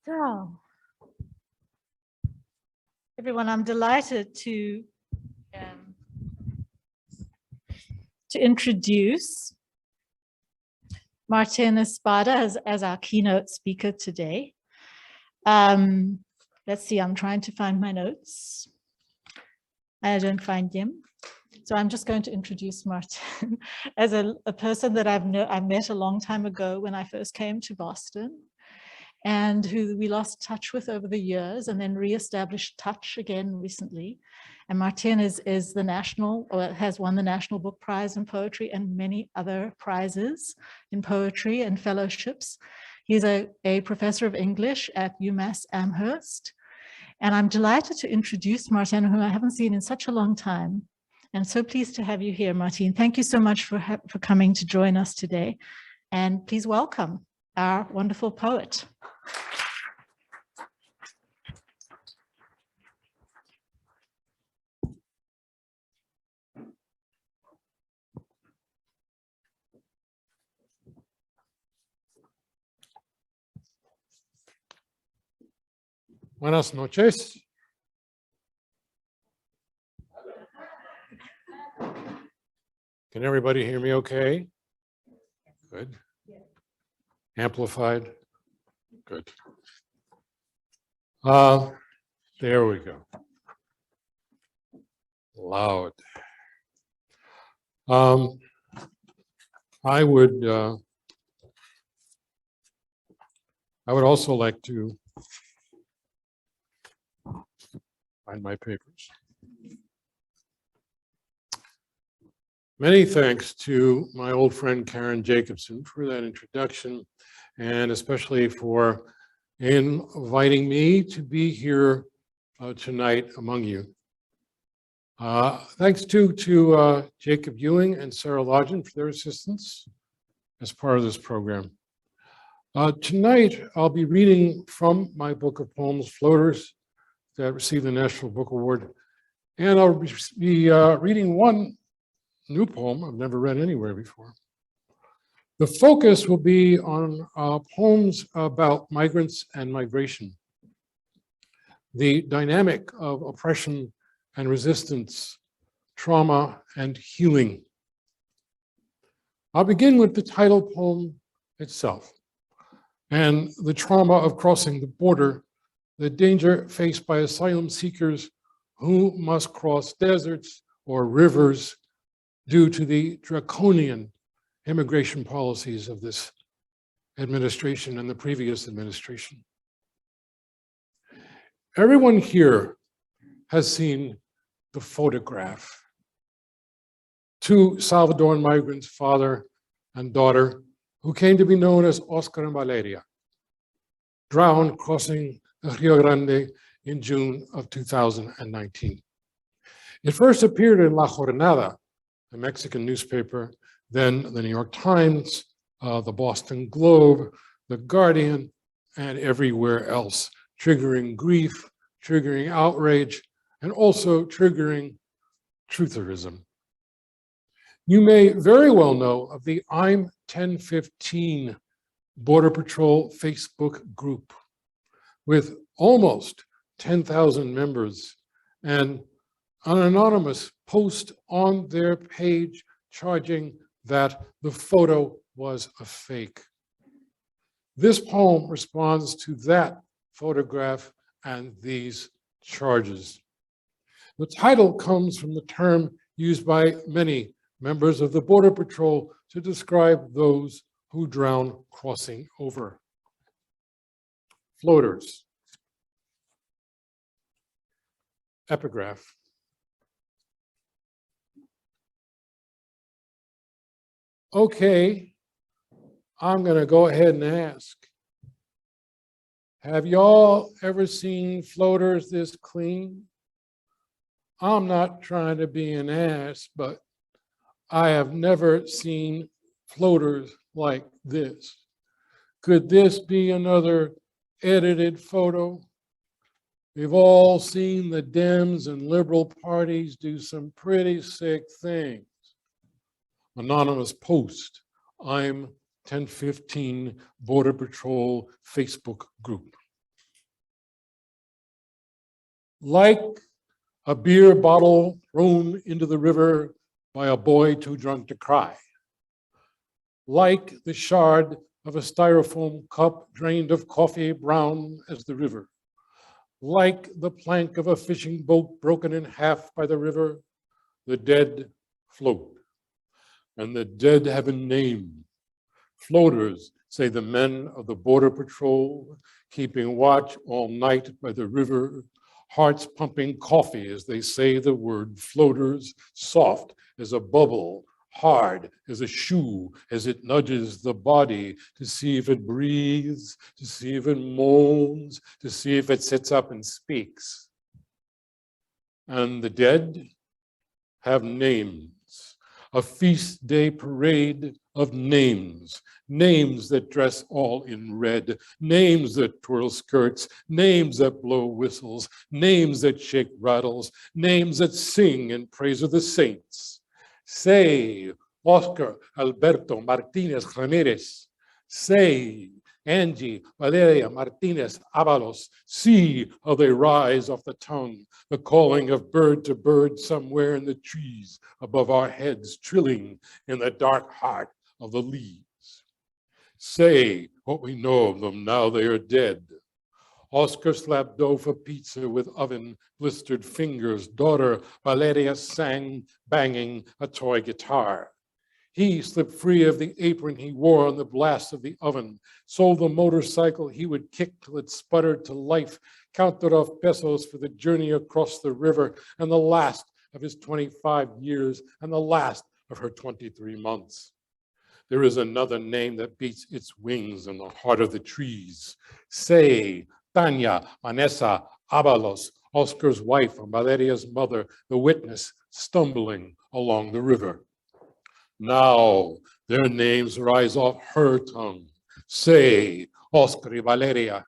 So, everyone, I'm delighted to introduce Martín Espada as our keynote speaker today. Let's see, I'm trying to find my notes. I don't find them. So I'm just going to introduce Martín as a person that I met a long time ago when I first came to Boston, and who we lost touch with over the years and then reestablished touch again recently. And Martín is the national, or has won the National Book Prize in Poetry and many other prizes in poetry and fellowships. He's a professor of English at UMass-Amherst. And I'm delighted to introduce Martín, whom I haven't seen in such a long time. And so pleased to have you here, Martín. Thank you so much for coming to join us today. And please welcome our wonderful poet. Buenas noches. Can everybody hear me okay? Good. Amplified? Good. There we go. Loud. I would also like to find my papers. Many thanks to my old friend Karen Jacobson for that introduction, and especially for inviting me to be here tonight among you. Thanks to Jacob Ewing and Sarah Lodgen for their assistance as part of this program. Tonight, I'll be reading from my book of poems, Floaters, that received the National Book Award. And I'll be reading one new poem I've never read anywhere before. The focus will be on poems about migrants and migration, the dynamic of oppression and resistance, trauma and healing. I'll begin with the title poem itself and the trauma of crossing the border, the danger faced by asylum seekers who must cross deserts or rivers due to the draconian immigration policies of this administration and the previous administration. Everyone here has seen the photograph. Two Salvadoran migrants, father and daughter, who came to be known as Oscar and Valeria, drowned crossing the Rio Grande in June of 2019. It first appeared in La Jornada, a Mexican newspaper, then the New York Times, the Boston Globe, the Guardian, and everywhere else, triggering grief, triggering outrage, and also triggering trutherism. You may very well know of the I'm 1015 Border Patrol Facebook group with almost 10,000 members and an anonymous post on their page charging that the photo was a fake. This poem responds to that photograph and these charges. The title comes from the term used by many members of the Border Patrol to describe those who drown crossing over. Floaters. Epigraph. Okay, I'm going to go ahead and ask, have y'all ever seen floaters this clean? I'm not trying to be an ass, but I have never seen floaters like this. Could this be another edited photo? We've all seen the Dems and liberal parties do some pretty sick things. Anonymous post, I'm 1015 Border Patrol Facebook group. like a beer bottle thrown into the river by a boy too drunk to cry, like the shard of a styrofoam cup drained of coffee brown as the river, like the plank of a fishing boat broken in half by the river, the dead float, and the dead have a name. Floaters, say the men of the Border Patrol, keeping watch all night by the river, hearts pumping coffee as they say the word floaters, soft as a bubble, hard as a shoe as it nudges the body to see if it breathes, to see if it moans, to see if it sits up and speaks. And the dead have names, a feast day parade of names, names that dress all in red, names that twirl skirts, names that blow whistles, names that shake rattles, names that sing in praise of the saints. Say, Oscar Alberto Martinez Ramirez. Say, Angie Valeria Martinez Avalos. See how they rise off the tongue, the calling of bird to bird somewhere in the trees above our heads, trilling in the dark heart of the leaves. Say what we know of them now they are dead. Oscar slapped dough for pizza with oven blistered fingers. Daughter Valeria sang, banging a toy guitar. He slipped free of the apron he wore on the blast of the oven, sold the motorcycle he would kick till it sputtered to life, counted off pesos for the journey across the river, and the last of his 25 years, and the last of her 23 months. There is another name that beats its wings in the heart of the trees. Say, Tanya Vanessa Avalos, Oscar's wife and Valeria's mother, the witness stumbling along the river. Now their names rise off her tongue. Say, Oscar y Valeria.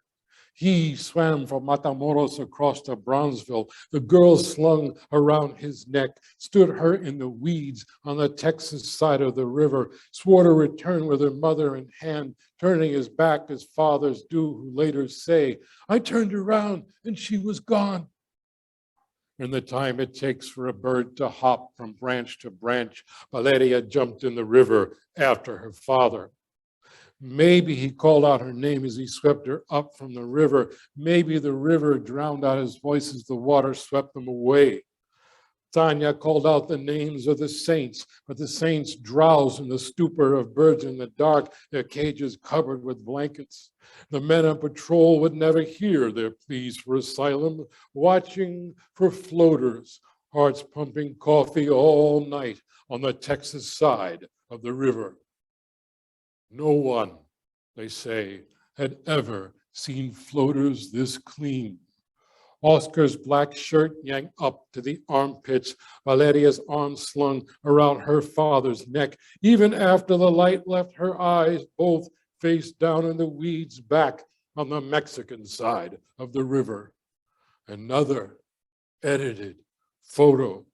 He swam from Matamoros across to Brownsville. The girl slung around his neck, stood her in the weeds on the Texas side of the river, swore to return with her mother in hand, turning his back as fathers do who later say, I turned around and she was gone. In the time it takes for a bird to hop from branch to branch, Valeria jumped in the river after her father. Maybe he called out her name as he swept her up from the river. Maybe the river drowned out his voice as the water swept them away. Tanya called out the names of the saints, but the saints drowsed in the stupor of birds in the dark, their cages covered with blankets. The men on patrol would never hear their pleas for asylum, watching for floaters, hearts pumping coffee all night on the Texas side of the river. No one, they say, had ever seen floaters this clean. Oscar's black shirt yanked up to the armpits, Valeria's arms slung around her father's neck. Even after the light left her eyes, both face down in the weeds back on the Mexican side of the river. Another edited photo.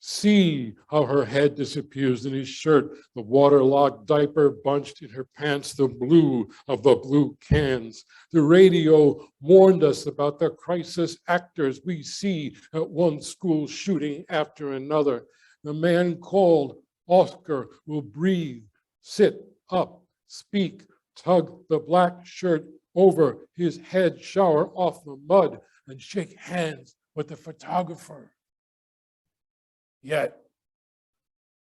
See how her head disappears in his shirt, the waterlogged diaper bunched in her pants, the blue of the blue cans. The radio warned us about the crisis actors we see at one school shooting after another. The man called, Oscar will breathe, sit up, speak, tug the black shirt over his head, shower off the mud, and shake hands with the photographer. Yet,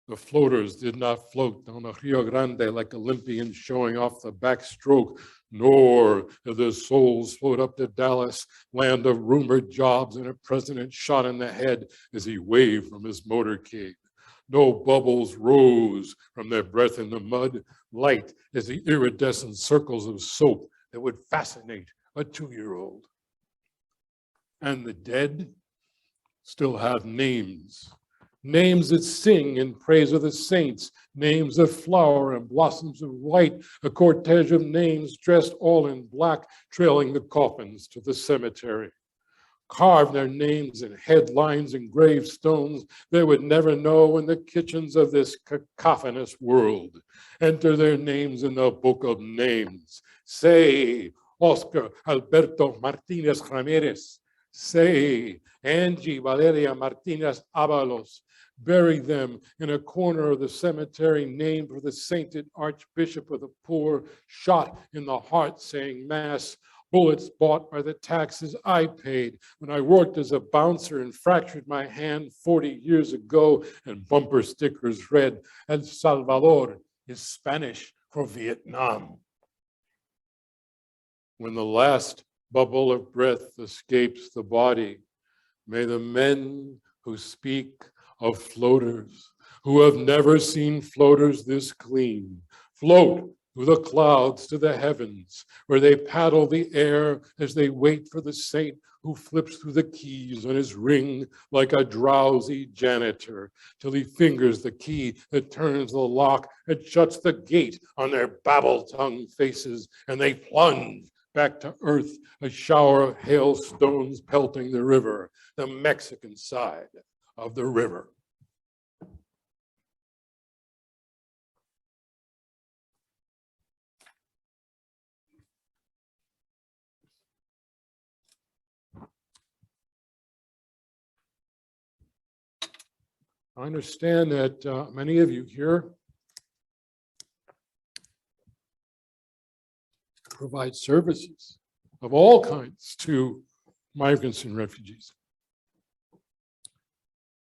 the floaters did not float down the Rio Grande like Olympians showing off the backstroke, nor did their souls float up to Dallas, land of rumored jobs and a president shot in the head as he waved from his motorcade. No bubbles rose from their breath in the mud, light as the iridescent circles of soap that would fascinate a 2-year-old. And the dead still have names. Names that sing in praise of the saints, names that flower and blossoms of white, a cortege of names dressed all in black, trailing the coffins to the cemetery. Carve their names in headlines and gravestones they would never know in the kitchens of this cacophonous world. Enter their names in the book of names. Say, Oscar Alberto Martinez Ramirez. Say, Angie Valeria Martinez Avalos, bury them in a corner of the cemetery named for the sainted Archbishop of the Poor, shot in the heart saying mass, bullets bought by the taxes I paid when I worked as a bouncer and fractured my hand 40 years ago, and bumper stickers read, El Salvador is Spanish for Vietnam. When the last bubble of breath escapes the body, may the men who speak of floaters, who have never seen floaters this clean, float through the clouds to the heavens, where they paddle the air as they wait for the saint who flips through the keys on his ring like a drowsy janitor, till he fingers the key that turns the lock and shuts the gate on their babble-tongued faces, and they plunge back to earth, a shower of hailstones pelting the river, the Mexican side of the river. I understand that many of you here provide services of all kinds to migrants and refugees.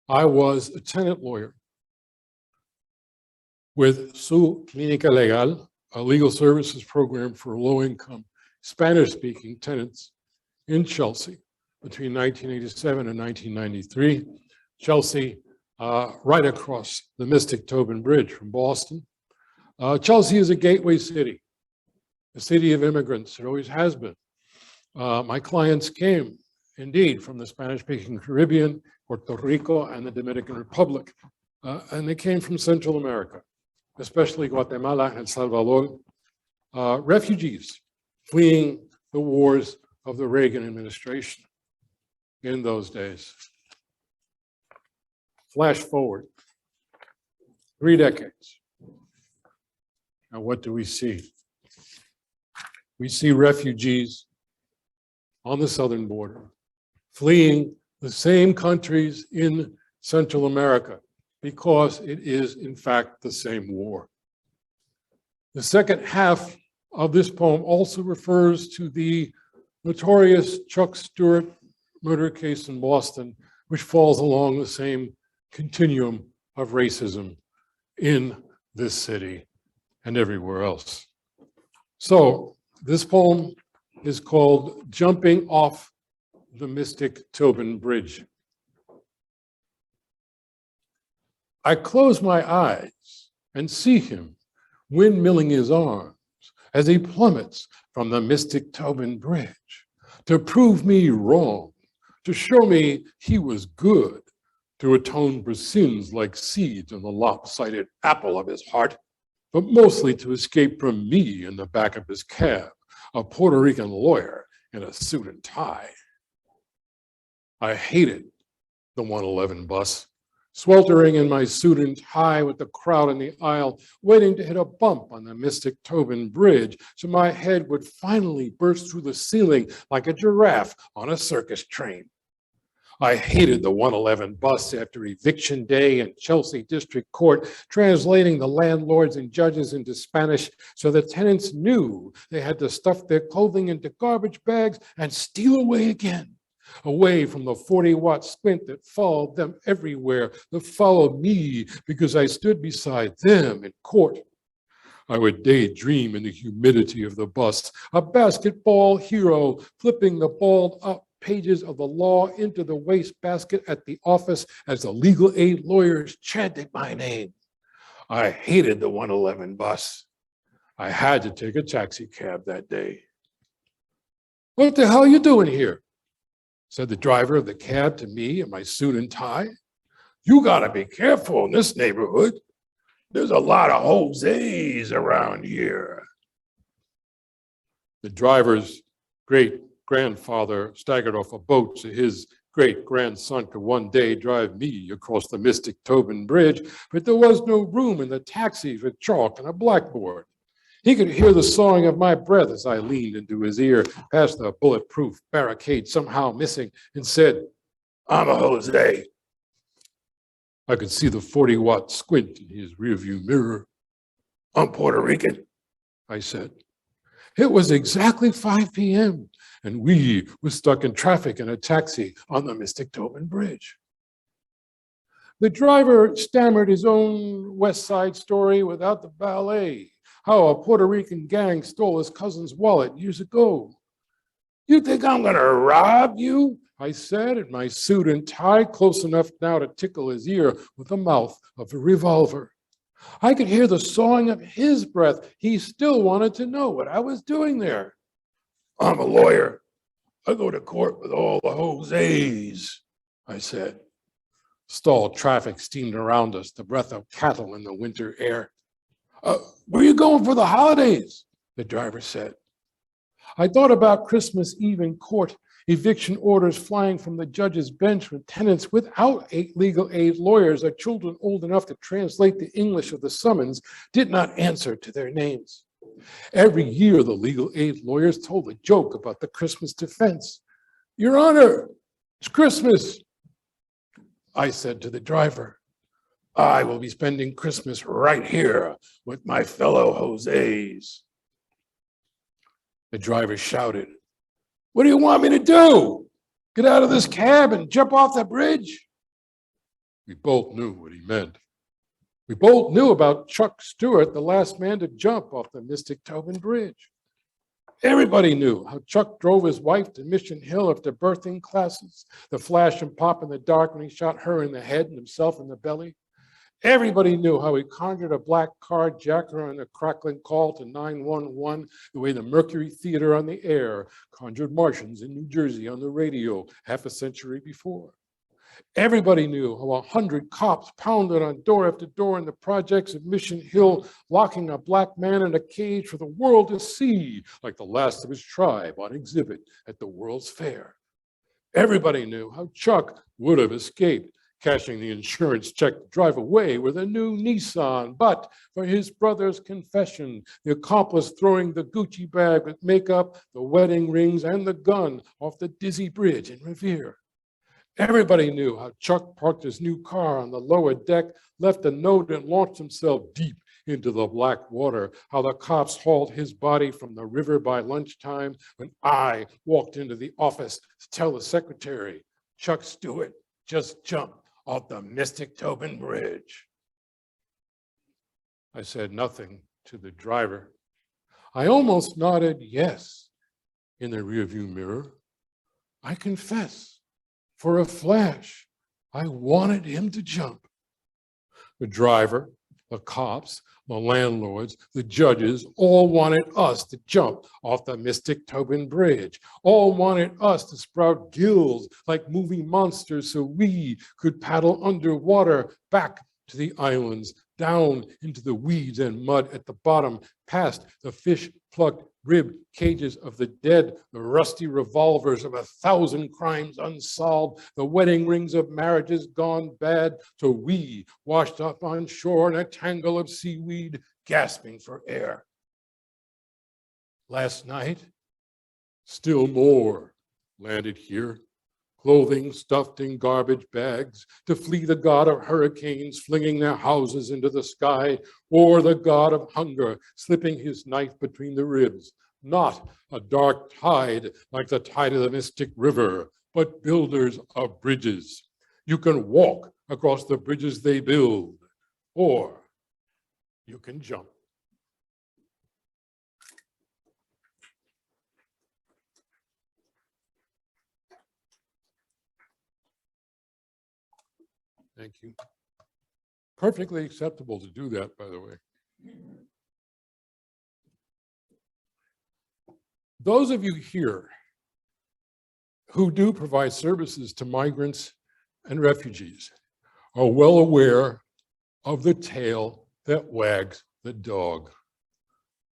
I was a tenant lawyer with Su Clínica Legal, a legal services program for low-income Spanish-speaking tenants in Chelsea between 1987 and 1993. Chelsea, right across the Mystic Tobin Bridge from Boston. Chelsea is a gateway city, a city of immigrants. It always has been. My clients came, indeed, from the Spanish-speaking Caribbean, Puerto Rico, and the Dominican Republic. And they came from Central America, especially Guatemala and El Salvador. Refugees fleeing the wars of the Reagan administration in those days. Flash forward 3 decades. Now, what do we see? We see refugees on the southern border fleeing the same countries in Central America because it is, in fact, the same war. The second half of this poem also refers to the notorious Chuck Stewart murder case in Boston, which falls along the same continuum of racism in this city and everywhere else. So this poem is called Jumping Off the Mystic Tobin Bridge. I close my eyes and see him windmilling his arms as he plummets from the Mystic Tobin Bridge to prove me wrong, to show me he was good, to atone for sins like seeds on the lopsided apple of his heart, but mostly to escape from me in the back of his cab, a Puerto Rican lawyer in a suit and tie. I hated the 111 bus, sweltering in my suit and tie with the crowd in the aisle, waiting to hit a bump on the Mystic Tobin Bridge so my head would finally burst through the ceiling like a giraffe on a circus train. I hated the 111 bus after eviction day in Chelsea District Court, translating the landlords and judges into Spanish so the tenants knew they had to stuff their clothing into garbage bags and steal away again, away from the 40-watt squint that followed them everywhere, that followed me because I stood beside them in court. I would daydream in the humidity of the bus, a basketball hero flipping the balled up pages of the law into the wastebasket at the office as the legal aid lawyers chanted my name. I hated the 111 bus. I had to take a taxi cab that day. "What the hell are you doing here?" said the driver of the cab to me in my suit and tie. "You gotta be careful in this neighborhood. There's a lot of Jose's around here." The driver's great-grandfather staggered off a boat so his great-grandson could one day drive me across the Mystic Tobin Bridge, but there was no room in the taxi for chalk and a blackboard. He could hear the sawing of my breath as I leaned into his ear, past the bulletproof barricade somehow missing, and said, "I'm a Jose." I could see the 40-watt squint in his rearview mirror. "I'm Puerto Rican," I said. It was exactly 5 p.m., and we were stuck in traffic in a taxi on the Mystic Tobin Bridge. The driver stammered his own West Side story without the ballet, how a Puerto Rican gang stole his cousin's wallet years ago. "You think I'm gonna rob you?" I said, in my suit and tie, close enough now to tickle his ear with the mouth of a revolver. I could hear the sawing of his breath. He still wanted to know what I was doing there. "I'm a lawyer. I go to court with all the Jose's," I said. Stalled traffic steamed around us, the breath of cattle in the winter air. "Where are you going for the holidays?" the driver said. I thought about Christmas Eve in court, eviction orders flying from the judge's bench with tenants without legal aid lawyers or children old enough to translate the English of the summons did not answer to their names. Every year, the legal aid lawyers told a joke about the Christmas defense. "Your Honor, it's Christmas." I said to the driver, "I will be spending Christmas right here with my fellow Jose's." The driver shouted, "What do you want me to do? Get out of this cab and jump off the bridge?" We both knew what he meant. We both knew about Chuck Stewart, the last man to jump off the Mystic Tobin Bridge. Everybody knew how Chuck drove his wife to Mission Hill after birthing classes, the flash and pop in the dark when he shot her in the head and himself in the belly. Everybody knew how he conjured a black carjacker on a crackling call to 911, the way the Mercury Theater on the air conjured Martians in New Jersey on the radio half a century before. Everybody knew how 100 cops pounded on door after door in the projects of Mission Hill, locking a black man in a cage for the world to see, like the last of his tribe on exhibit at the World's Fair. Everybody knew how Chuck would have escaped, cashing the insurance check to drive away with a new Nissan, but for his brother's confession, the accomplice throwing the Gucci bag with makeup, the wedding rings, and the gun off the dizzy bridge in Revere. Everybody knew how Chuck parked his new car on the lower deck, left a note, and launched himself deep into the black water, how the cops hauled his body from the river by lunchtime when I walked into the office to tell the secretary, "Chuck Stewart just jumped off the Mystic Tobin Bridge." I said nothing to the driver. I almost nodded yes in the rearview mirror. I confess, for a flash, I wanted him to jump. The driver, the cops, the landlords, the judges, all wanted us to jump off the Mystic Tobin Bridge. All wanted us to sprout gills like moving monsters so we could paddle underwater back to the islands, down into the weeds and mud at the bottom, past the fish-plucked rib cages of the dead, the rusty revolvers of 1,000 crimes unsolved, the wedding rings of marriages gone bad, so we washed up on shore in a tangle of seaweed, gasping for air. Last night, still more landed here, clothing stuffed in garbage bags to flee the god of hurricanes flinging their houses into the sky, or the god of hunger slipping his knife between the ribs. Not a dark tide like the tide of the Mystic River, but builders of bridges. You can walk across the bridges they build, or you can jump. Thank you. Perfectly acceptable to do that, by the way. Those of you here who do provide services to migrants and refugees are well aware of the tail that wags the dog.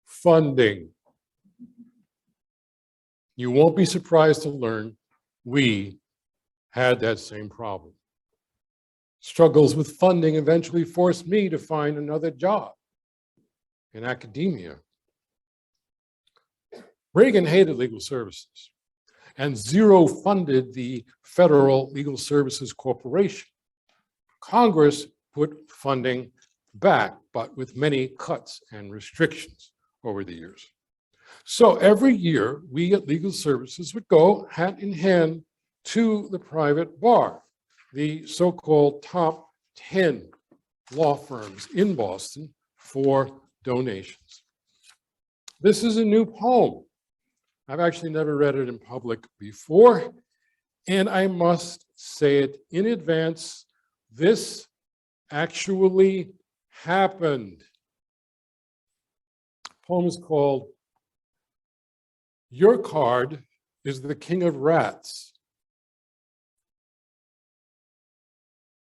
Funding. You won't be surprised to learn we had that same problem. Struggles with funding eventually forced me to find another job in academia, Reagan hated legal services and zero funded the Federal Legal Services Corporation. Congress put funding back, but with many cuts and restrictions over the years. So every year, we at Legal Services would go hand in hand to the private bar, the so-called top 10 law firms in Boston, for donations. This is a new poem. I've actually never read it in public before, and I must say it in advance. This actually happened. The poem is called "Your Card is the King of Rats."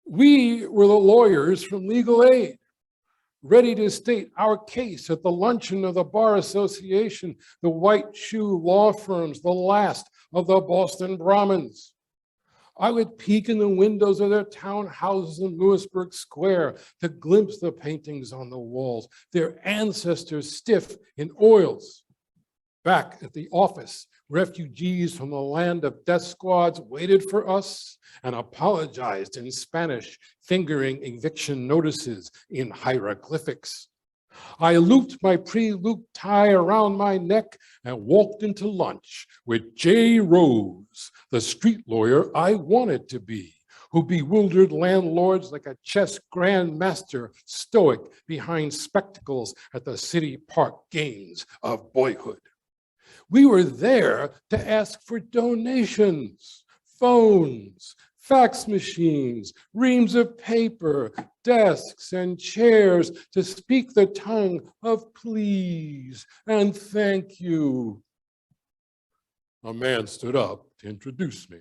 We were the lawyers from Legal Aid, ready to state our case at the luncheon of the Bar Association, the white shoe law firms, the last of the Boston Brahmins. I would peek in the windows of their townhouses in Lewisburg Square to glimpse the paintings on the walls, their ancestors stiff in oils. Back at the office, refugees from the land of death squads waited for us and apologized in Spanish, fingering eviction notices in hieroglyphics. I looped my pre-looped tie around my neck and walked into lunch with J. Rose, the street lawyer I wanted to be, who bewildered landlords like a chess grandmaster, stoic behind spectacles at the city park games of boyhood. We were there to ask for donations, phones, fax machines, reams of paper, desks and chairs to speak the tongue of please and thank you. A man stood up to introduce me.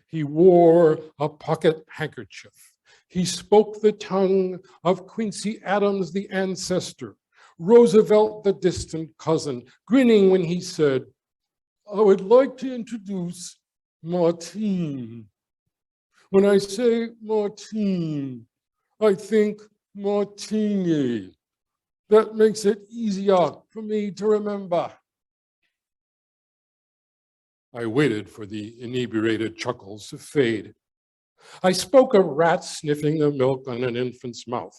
He wore a pocket handkerchief. He spoke the tongue of Quincy Adams, the ancestor, Roosevelt, the distant cousin, grinning when he said, "I would like to introduce Martín. When I say Martín, I think martini. That makes it easier for me to remember." I waited for the inebriated chuckles to fade. I spoke of rats sniffing the milk on an infant's mouth,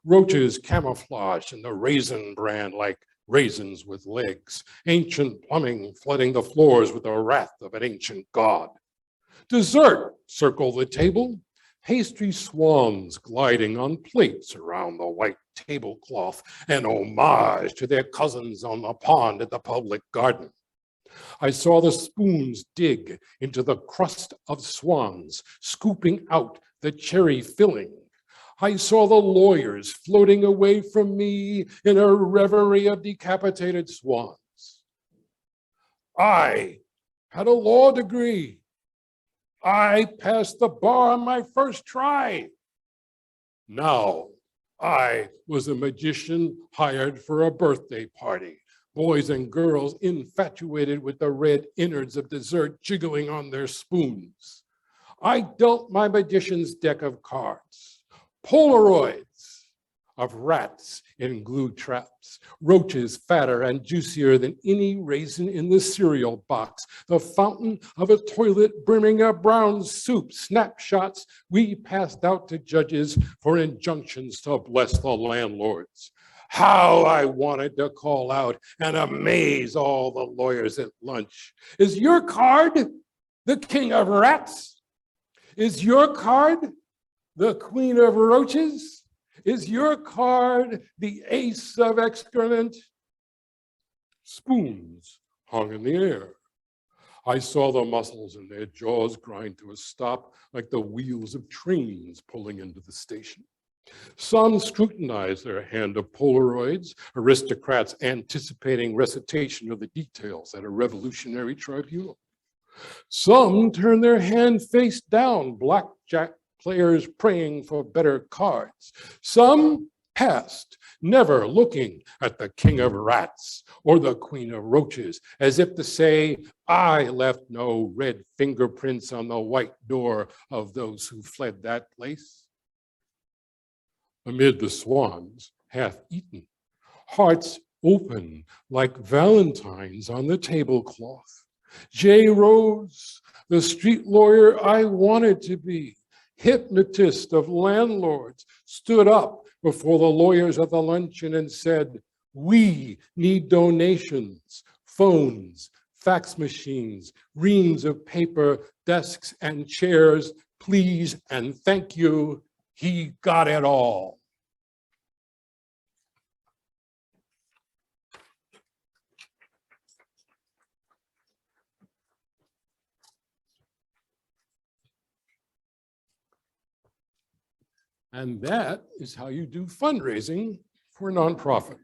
roaches camouflaged in the raisin brand like raisins with legs, ancient plumbing flooding the floors with the wrath of an ancient god. Dessert circled the table, pastry swans gliding on plates around the white tablecloth, an homage to their cousins on the pond at the public garden. I saw the spoons dig into the crust of swans, scooping out the cherry filling. I saw the lawyers floating away from me in a reverie of decapitated swans. I had a law degree. I passed the bar on my first try. Now, I was a magician hired for a birthday party. Boys and girls infatuated with the red innards of dessert jiggling on their spoons. I dealt my magician's deck of cards, Polaroids of rats in glue traps, roaches fatter and juicier than any raisin in the cereal box, the fountain of a toilet brimming of brown soup, snapshots we passed out to judges for injunctions to bless the landlords. How I wanted to call out and amaze all the lawyers at lunch. Is your card the king of rats? Is your card the queen of roaches? Is your card the ace of excrement? Spoons hung in the air. I saw the muscles in their jaws grind to a stop like the wheels of trains pulling into the station. Some scrutinized their hand of Polaroids, aristocrats anticipating recitation of the details at a revolutionary tribunal. Some turned their hand face down, blackjack players praying for better cards. Some passed, never looking at the king of rats or the queen of roaches, as if to say, I left no red fingerprints on the white door of those who fled that place. Amid the swans, half eaten, hearts open like valentines on the tablecloth. J. Rose, the street lawyer I wanted to be, hypnotist of landlords, stood up before the lawyers at the luncheon and said, "We need donations, phones, fax machines, reams of paper, desks and chairs, please and thank you." He got it all. And that is how you do fundraising for a nonprofit.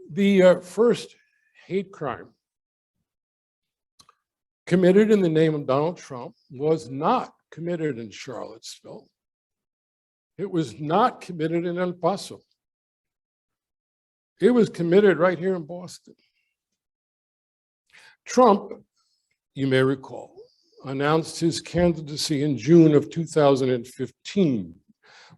The first hate crime committed in the name of Donald Trump was not committed in Charlottesville. It was not committed in El Paso. It was committed right here in Boston. Trump, you may recall, announced his candidacy in June of 2015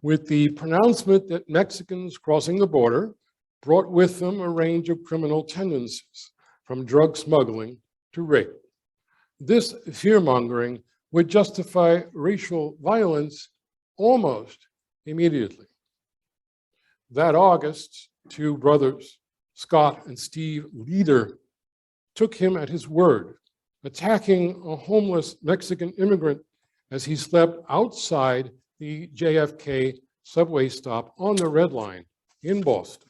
with the pronouncement that Mexicans crossing the border brought with them a range of criminal tendencies, from drug smuggling to rape. This fear-mongering would justify racial violence almost immediately. That August, two brothers, Scott and Steve Leader, took him at his word, attacking a homeless Mexican immigrant as he slept outside the JFK subway stop on the Red Line in Boston,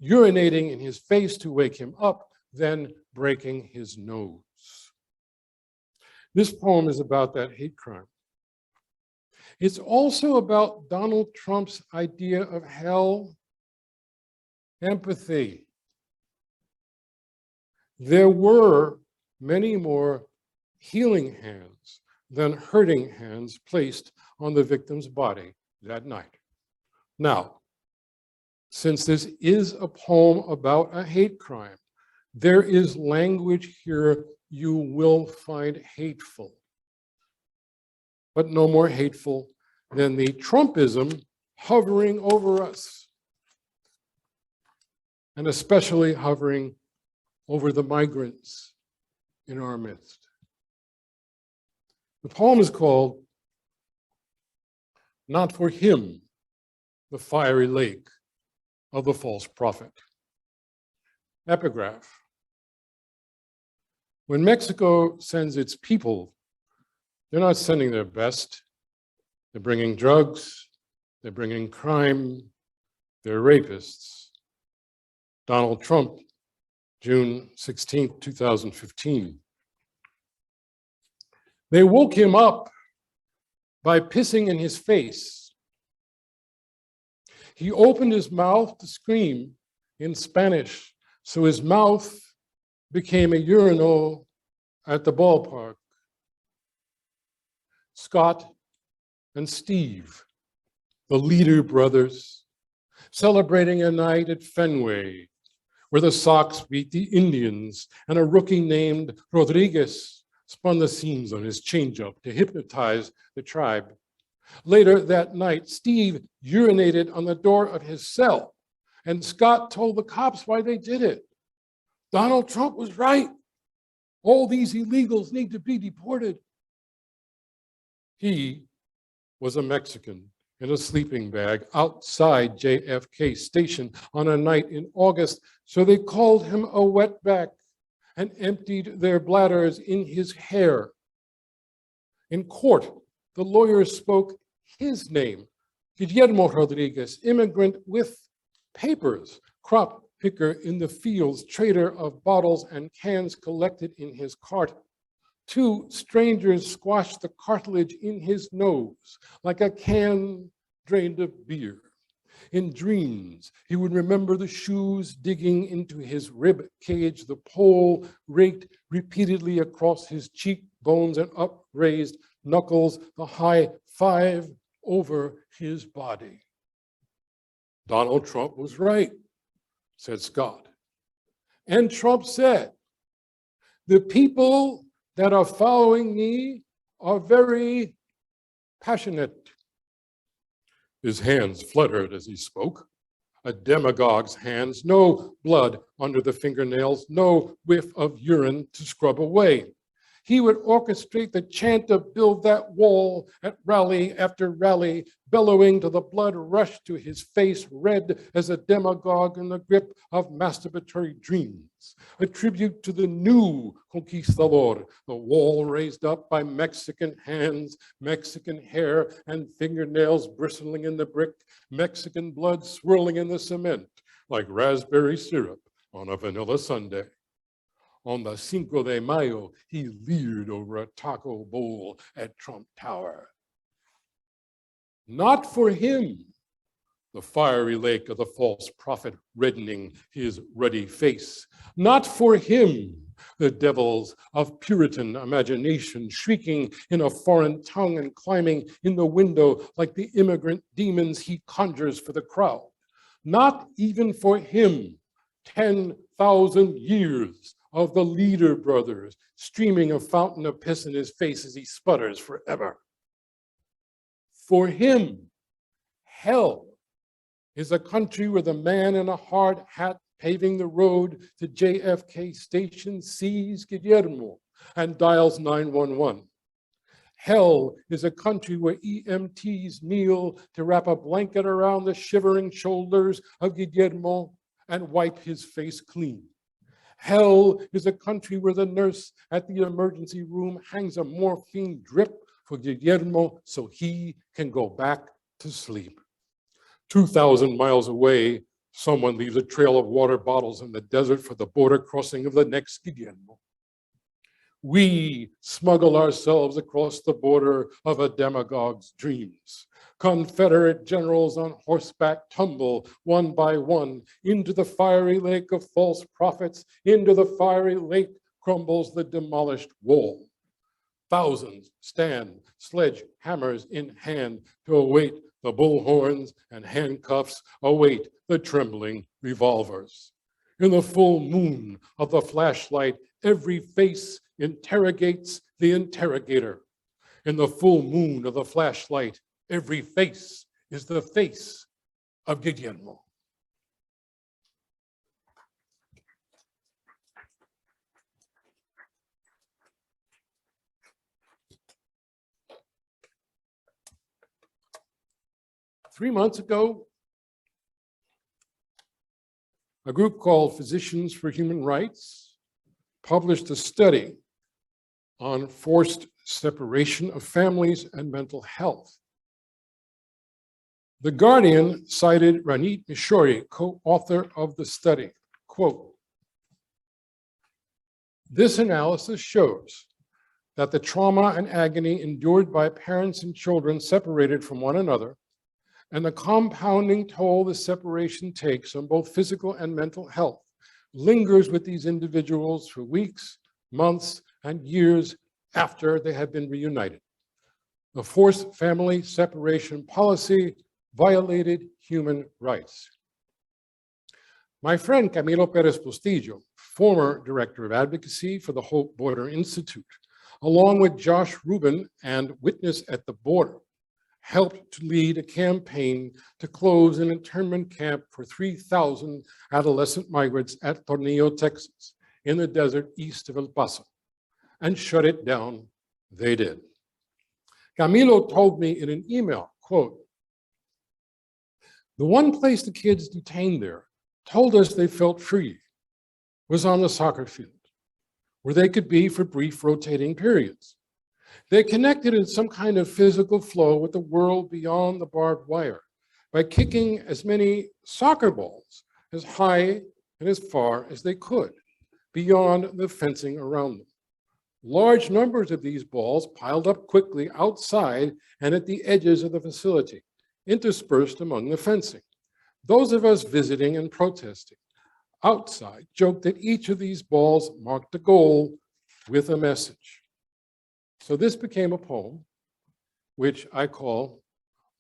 urinating in his face to wake him up, then breaking his nose. This poem is about that hate crime. It's also about Donald Trump's idea of hell, empathy. There were many more healing hands than hurting hands placed on the victim's body that night. Now, since this is a poem about a hate crime, there is language here you will find hateful, but no more hateful than the Trumpism hovering over us, and especially hovering over the migrants in our midst. The poem is called "Not for Him, the Fiery Lake of the False Prophet." Epigraph. When Mexico sends its people, they're not sending their best. They're bringing drugs, they're bringing crime, they're rapists. Donald Trump, June 16, 2015. They woke him up by pissing in his face. He opened his mouth to scream in Spanish, so his mouth became a urinal at the ballpark. Scott and Steve, the Leader brothers, celebrating a night at Fenway, where the Sox beat the Indians and a rookie named Rodriguez spun the seams on his changeup to hypnotize the tribe. Later that night, Steve urinated on the door of his cell, and Scott told the cops why they did it. Donald Trump was right. All these illegals need to be deported. He was a Mexican in a sleeping bag outside JFK Station on a night in August, so they called him a wetback and emptied their bladders in his hair. In court, the lawyers spoke his name, Guillermo Rodriguez, immigrant with papers, crop picker in the fields, trader of bottles and cans collected in his cart. Two strangers squashed the cartilage in his nose like a can drained of beer. In dreams, he would remember the shoes digging into his rib cage, the pole raked repeatedly across his cheekbones and upraised knuckles, the high five over his body. Donald Trump was right, said Scott. And Trump said, the people that are following me are very passionate. His hands fluttered as he spoke. A demagogue's hands, no blood under the fingernails, no whiff of urine to scrub away. He would orchestrate the chant to build that wall at rally after rally, bellowing till the blood rushed to his face, red as a demagogue in the grip of masturbatory dreams. A tribute to the new conquistador, the wall raised up by Mexican hands, Mexican hair and fingernails bristling in the brick, Mexican blood swirling in the cement like raspberry syrup on a vanilla sundae. On the Cinco de Mayo, he leered over a taco bowl at Trump Tower. Not for him, the fiery lake of the false prophet reddening his ruddy face. Not for him, the devils of Puritan imagination shrieking in a foreign tongue and climbing in the window like the immigrant demons he conjures for the crowd. Not even for him, 10,000 years of the leader brothers, streaming a fountain of piss in his face as he sputters forever. For him, hell is a country where the man in a hard hat paving the road to JFK Station sees Guillermo and dials 911. Hell is a country where EMTs kneel to wrap a blanket around the shivering shoulders of Guillermo and wipe his face clean. Hell is a country where the nurse at the emergency room hangs a morphine drip for Guillermo so he can go back to sleep. 2,000 miles away, someone leaves a trail of water bottles in the desert for the border crossing of the next Guillermo. We smuggle ourselves across the border of a demagogue's dreams. Confederate generals on horseback tumble one by one into the fiery lake of false prophets. Into the fiery lake crumbles the demolished wall. Thousands stand, sledgehammers in hand, to await the bullhorns, and handcuffs await the trembling revolvers. In the full moon of the flashlight, every face interrogates the interrogator. In the full moon of the flashlight, every face is the face of Guillermo. Three months ago, a group called Physicians for Human Rights published a study on forced separation of families and mental health. The Guardian cited Ranit Mishori, co-author of the study, quote, "This analysis shows that the trauma and agony endured by parents and children separated from one another, and the compounding toll the separation takes on both physical and mental health, lingers with these individuals for weeks, months, and years after they have been reunited. The forced family separation policy violated human rights." My friend Camilo Perez Bustillo, former director of advocacy for the Hope Border Institute, along with Josh Rubin and Witness at the Border, helped to lead a campaign to close an internment camp for 3,000 adolescent migrants at Tornillo, Texas, in the desert east of El Paso, and shut it down. They did. Camilo told me in an email, quote, "The one place the kids detained there told us they felt free was on the soccer field, where they could be for brief rotating periods. They connected in some kind of physical flow with the world beyond the barbed wire by kicking as many soccer balls as high and as far as they could, beyond the fencing around them. Large numbers of these balls piled up quickly outside and at the edges of the facility, interspersed among the fencing. Those of us visiting and protesting outside joked that each of these balls marked a goal with a message." So this became a poem, which I call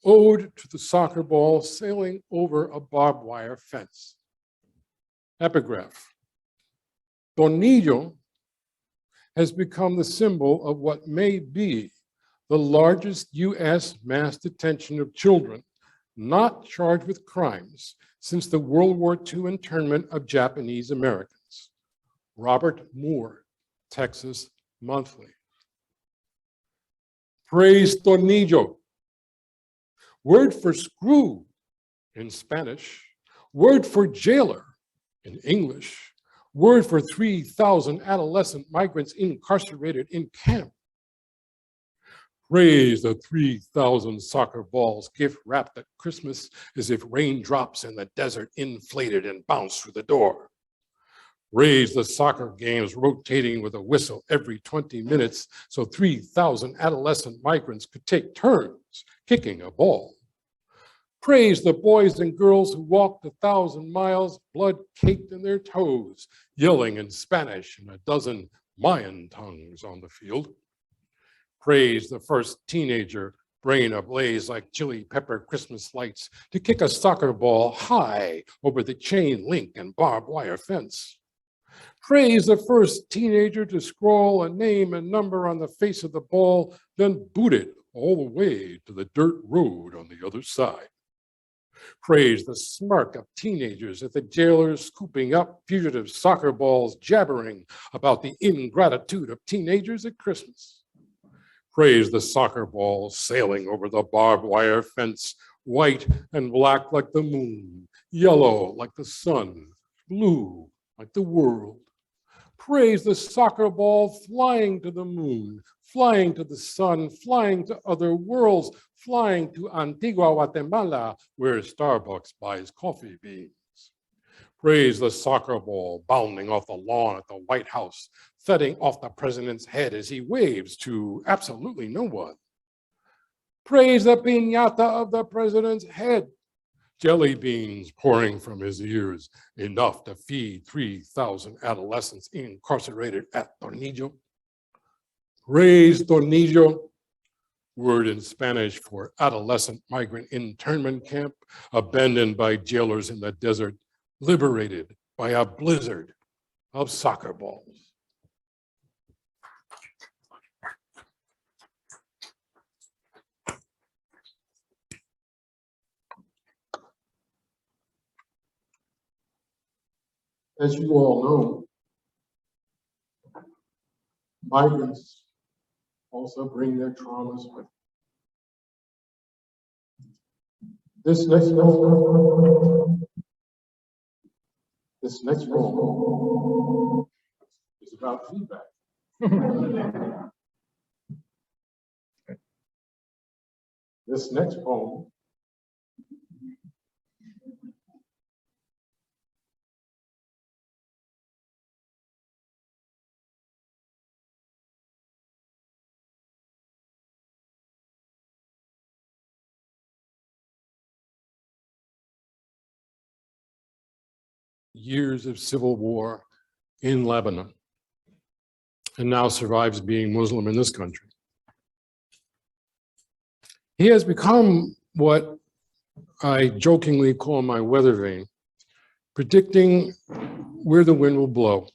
Ode to the Soccer Ball Sailing Over a Barbed Wire Fence. Epigraph. Tornillo has become the symbol of what may be the largest US mass detention of children not charged with crimes since the World War II internment of Japanese Americans. Robert Moore, Texas Monthly. Praise tornillo, word for screw in Spanish, word for jailer in English, word for 3,000 adolescent migrants incarcerated in camp. Praise the 3,000 soccer balls gift wrapped at Christmas as if raindrops in the desert inflated and bounced through the door. Praise the soccer games rotating with a whistle every 20 minutes so 3,000 adolescent migrants could take turns kicking a ball. Praise the boys and girls who walked 1,000 miles, blood caked in their toes, yelling in Spanish and a dozen Mayan tongues on the field. Praise the first teenager, brain ablaze like chili pepper Christmas lights, to kick a soccer ball high over the chain link and barbed wire fence. Praise the first teenager to scrawl a name and number on the face of the ball, then boot it all the way to the dirt road on the other side. Praise the smirk of teenagers at the jailers scooping up fugitive soccer balls, jabbering about the ingratitude of teenagers at Christmas. Praise the soccer balls sailing over the barbed wire fence, white and black like the moon, yellow like the sun, blue like the world. Praise the soccer ball flying to the moon, flying to the sun, flying to other worlds, flying to Antigua, Guatemala, where Starbucks buys coffee beans. Praise the soccer ball bounding off the lawn at the White House, thudding off the president's head as he waves to absolutely no one. Praise the piñata of the president's head, jelly beans pouring from his ears, enough to feed 3,000 adolescents incarcerated at Tornillo. Praise Tornillo, word in Spanish for adolescent migrant internment camp, abandoned by jailers in the desert, liberated by a blizzard of soccer balls. As you all know, migrants also bring their traumas with them. This next poem is about feedback. This next poem years of civil war in Lebanon, and now survives being Muslim in this country. He has become what I jokingly call my weather vane, predicting where the wind will blow,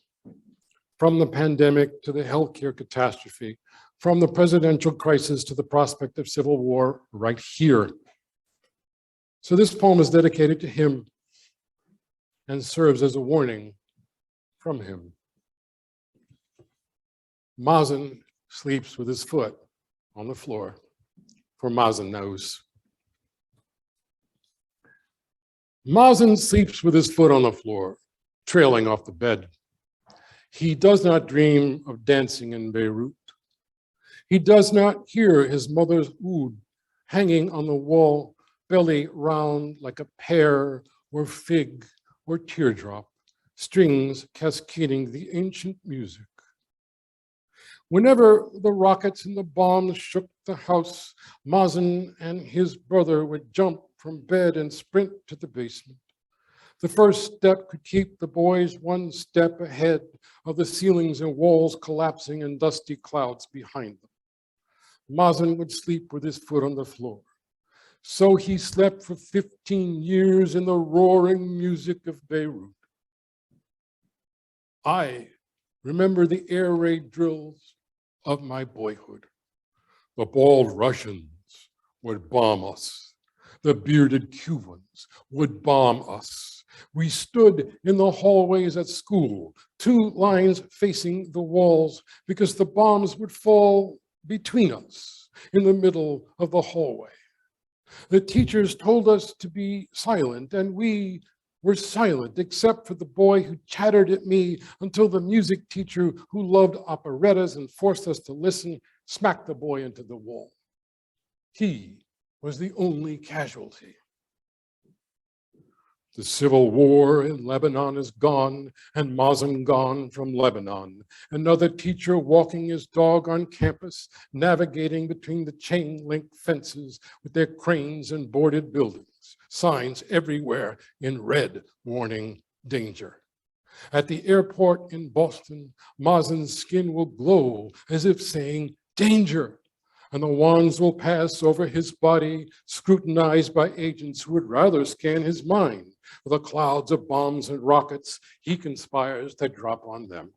from the pandemic to the healthcare catastrophe, from the presidential crisis to the prospect of civil war right here. So this poem is dedicated to him and serves as a warning from him. Mazen sleeps with his foot on the floor, for Mazen knows. Mazen sleeps with his foot on the floor, trailing off the bed. He does not dream of dancing in Beirut. He does not hear his mother's oud hanging on the wall, belly round like a pear or fig or teardrop, strings cascading the ancient music. Whenever the rockets and the bombs shook the house, Mazen and his brother would jump from bed and sprint to the basement. The first step could keep the boys one step ahead of the ceilings and walls collapsing in dusty clouds behind them. Mazen would sleep with his foot on the floor. So he slept for 15 years in the roaring music of Beirut. I remember the air raid drills of my boyhood. The bald Russians would bomb us. The bearded Cubans would bomb us. We stood in the hallways at school, 2 lines facing the walls, because the bombs would fall between us in the middle of the hallway. The teachers told us to be silent, and we were silent, except for the boy who chattered at me until the music teacher, who loved operettas and forced us to listen, smacked the boy into the wall. He was the only casualty. The civil war in Lebanon is gone, and Mazen gone from Lebanon. Another teacher walking his dog on campus, navigating between the chain-link fences with their cranes and boarded buildings. Signs everywhere in red warning danger. At the airport in Boston, Mazen's skin will glow as if saying danger, and the wands will pass over his body, scrutinized by agents who would rather scan his mind. With the clouds of bombs and rockets, he conspires to drop on them.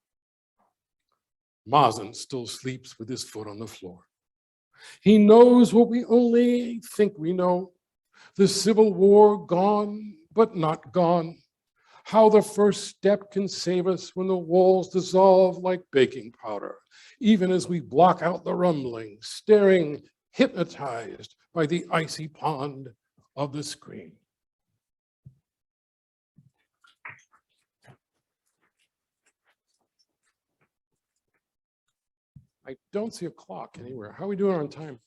Mazen still sleeps with his foot on the floor. He knows what we only think we know. The Civil War gone, but not gone. How the first step can save us when the walls dissolve like baking powder, even as we block out the rumbling, staring, hypnotized by the icy pond of the screen. I don't see a clock anywhere. How are we doing on time?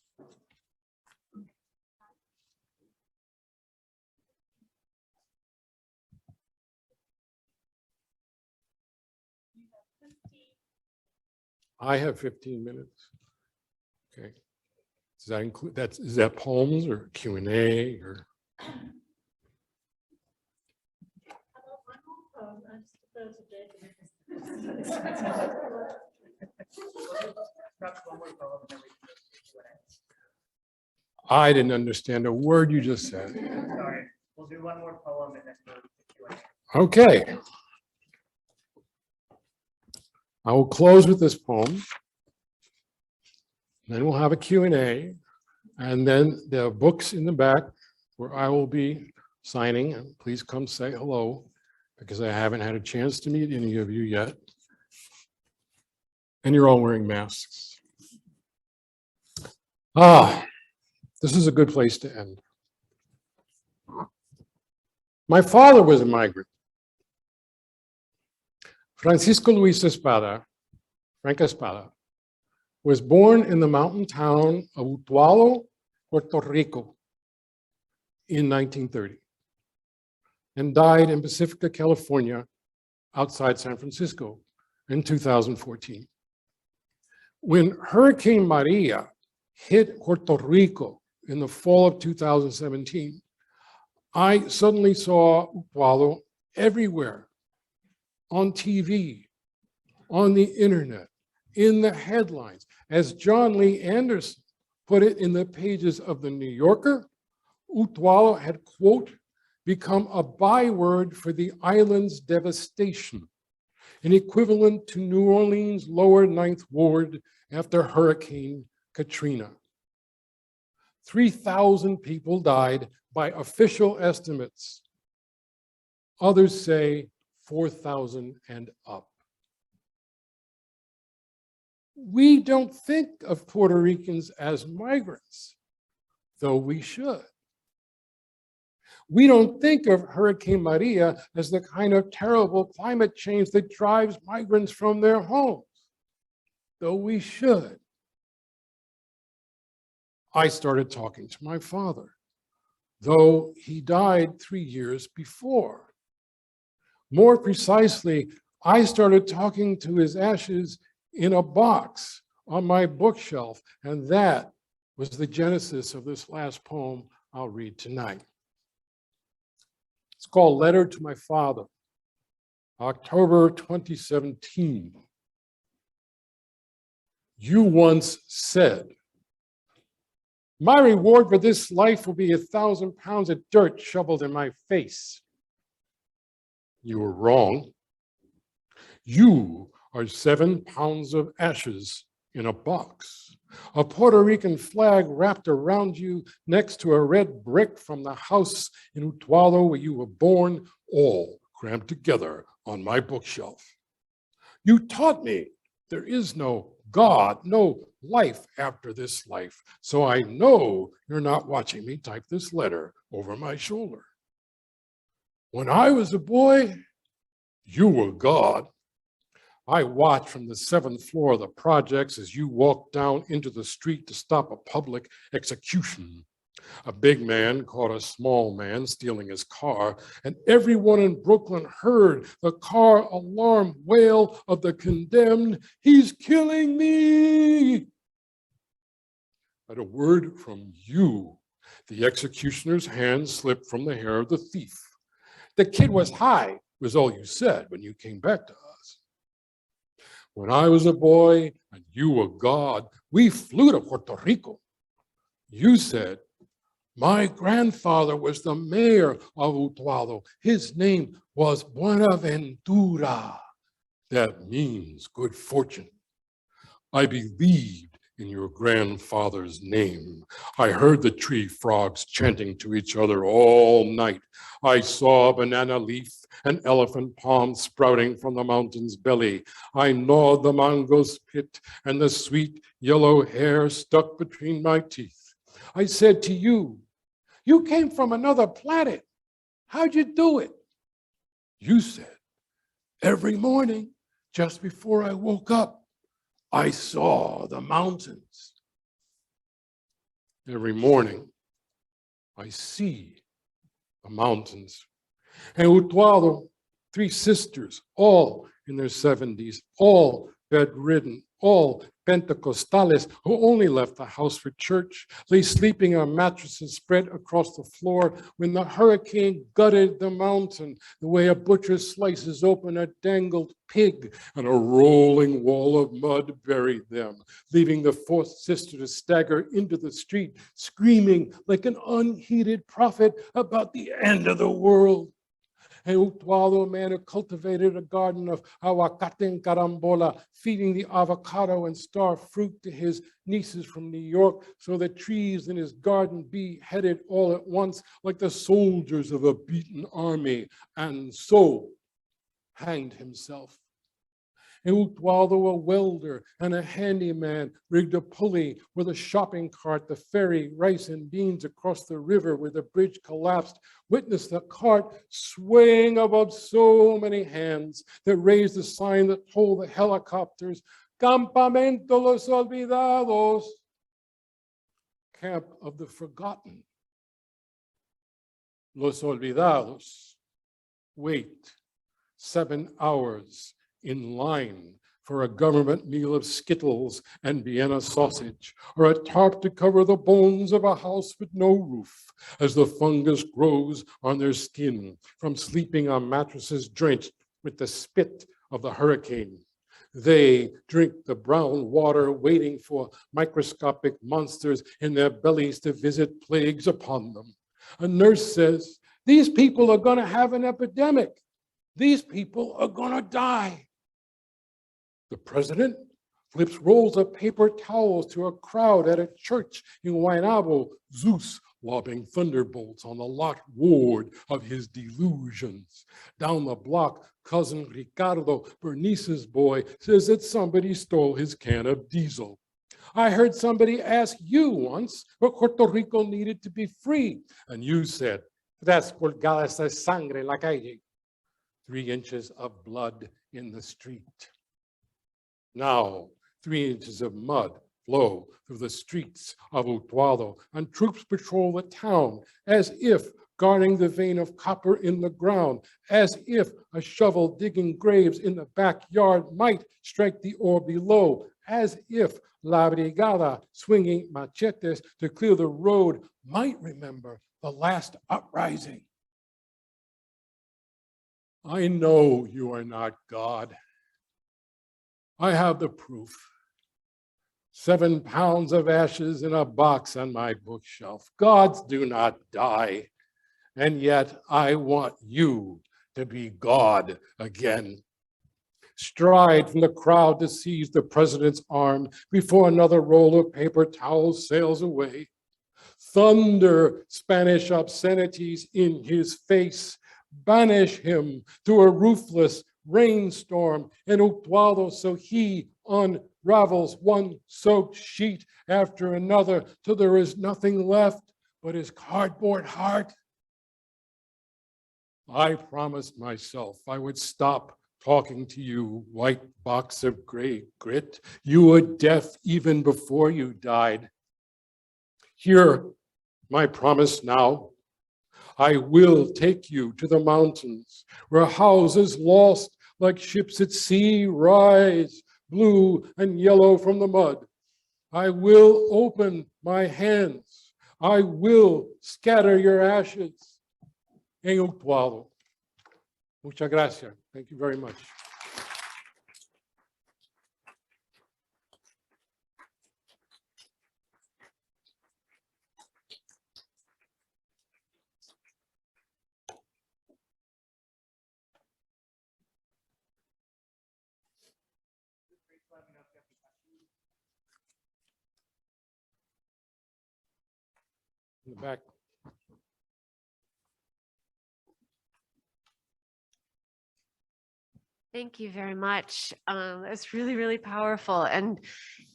I have 15 minutes. Okay. Does that include is that poems or Q&A or? I didn't understand a word you just said. Sorry, we'll do one more poem and then go to Q&A. Okay. I will close with this poem. Then we'll have a Q&A. And then there are books in the back where I will be signing. And please come say hello, because I haven't had a chance to meet any of you yet. And you're all wearing masks. This is a good place to end. My father was a migrant. Francisco Luis Espada, Frank Espada, was born in the mountain town of Utuado, Puerto Rico in 1930 and died in Pacifica, California, outside San Francisco in 2014. When Hurricane Maria hit Puerto Rico in the fall of 2017, I suddenly saw Utuado everywhere, on TV, on the internet, in the headlines. As John Lee Anderson put it in the pages of The New Yorker, Utuado had, quote, become a byword for the island's devastation, an equivalent to New Orleans' lower Ninth Ward after Hurricane Katrina. 3,000 people died by official estimates. Others say 4,000 and up. We don't think of Puerto Ricans as migrants, though we should. We don't think of Hurricane Maria as the kind of terrible climate change that drives migrants from their homes, though we should. I started talking to my father, though he died 3 years before. More precisely, I started talking to his ashes in a box on my bookshelf, and that was the genesis of this last poem I'll read tonight. It's called Letter to My Father, October 2017. You once said, my reward for this life will be 1,000 pounds of dirt shoveled in my face. You were wrong. You are 7 pounds of ashes in a box, a Puerto Rican flag wrapped around you next to a red brick from the house in Utuado where you were born, all crammed together on my bookshelf. You taught me there is no God, no life after this life, so I know you're not watching me type this letter over my shoulder. When I was a boy, you were God. I watched from the 7th floor of the projects as you walked down into the street to stop a public execution. A big man caught a small man stealing his car, and everyone in Brooklyn heard the car alarm wail of the condemned, "He's killing me!" At a word from you, the executioner's hand slipped from the hair of the thief. "The kid was high," was all you said when you came back to us. When I was a boy and you were God, we flew to Puerto Rico. You said, "My grandfather was the mayor of Utuado. His name was Buenaventura." That means good fortune. I believed in your grandfather's name. I heard the tree frogs chanting to each other all night. I saw a banana leaf and elephant palm sprouting from the mountain's belly. I gnawed the mango's pit and the sweet yellow hair stuck between my teeth. I said to you, "You came from another planet. How'd you do it?" You said, "Every morning, just before I woke up, I saw the mountains." Every morning, I see the mountains. And Utuado, 3 sisters, all in their 70s, all bedridden, all Pentecostales who only left the house for church, lay sleeping on mattresses spread across the floor when the hurricane gutted the mountain the way a butcher slices open a dangled pig, and a rolling wall of mud buried them, leaving the 4th sister to stagger into the street, screaming like an unheeded prophet about the end of the world. And Utuado, a man who cultivated a garden of aguacate and carambola, feeding the avocado and star fruit to his nieces from New York, so the trees in his garden be headed all at once like the soldiers of a beaten army, and so hanged himself. And Utuado, a welder and a handyman, rigged a pulley with a shopping cart to ferry rice and beans across the river where the bridge collapsed, witnessed the cart swaying above so many hands that raised a sign that told the helicopters, "Campamento los olvidados," camp of the forgotten. Los olvidados wait 7 hours in line for a government meal of Skittles and Vienna sausage, or a tarp to cover the bones of a house with no roof, as the fungus grows on their skin from sleeping on mattresses drenched with the spit of the hurricane. They drink the brown water, waiting for microscopic monsters in their bellies to visit plagues upon them. A nurse says, "These people are going to have an epidemic. These people are going to die." The president flips rolls of paper towels to a crowd at a church in Guaynabo, Zeus lobbing thunderbolts on the locked ward of his delusions. Down the block, cousin Ricardo, Bernice's boy, says that somebody stole his can of diesel. I heard somebody ask you once what Puerto Rico needed to be free, and you said, "3 pulgadas de sangre en la calle," 3 inches of blood in the street. Now, 3 inches of mud flow through the streets of Utuado, and troops patrol the town as if guarding the vein of copper in the ground, as if a shovel digging graves in the backyard might strike the ore below, as if La Brigada swinging machetes to clear the road might remember the last uprising. I know you are not God. I have the proof. 7 pounds of ashes in a box on my bookshelf. Gods do not die. And yet I want you to be God again. stride from the crowd to seize the president's arm before another roll of paper towels sails away. Thunder Spanish obscenities in his face, banish him through a roofless rainstorm and outlawed, so he unravels one soaked sheet after another till there is nothing left but his cardboard heart. I promised myself I would stop talking to you, white box of gray grit. You were deaf even before you died. Hear my promise now. I will take you to the mountains where houses lost like ships at sea rise, blue and yellow from the mud. I will open my hands. I will scatter your ashes. En outlawed. Muchas gracias. Thank you very much. In the back. Thank you very much. That's really, really powerful. And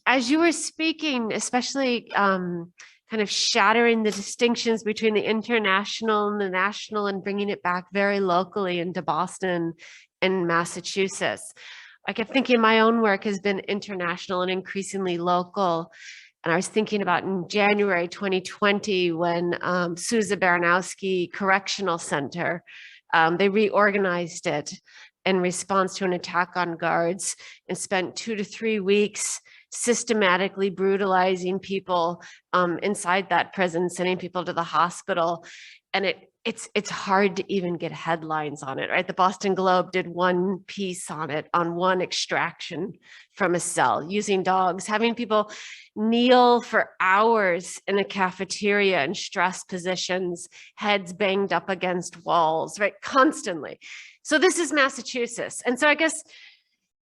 as you were speaking, especially kind of shattering the distinctions between the international and the national and bringing it back very locally into Boston and Massachusetts, I kept thinking my own work has been international and increasingly local. And I was thinking about in January 2020 when Sousa Baranowski Correctional Center, they reorganized it in response to an attack on guards and spent 2 to 3 weeks systematically brutalizing people inside that prison, sending people to the hospital. And it's hard to even get headlines on it, right? The Boston Globe did one piece on it, on one extraction from a cell, using dogs, having people kneel for hours in a cafeteria in stress positions, heads banged up against walls, right? Constantly. So this is Massachusetts. And so I guess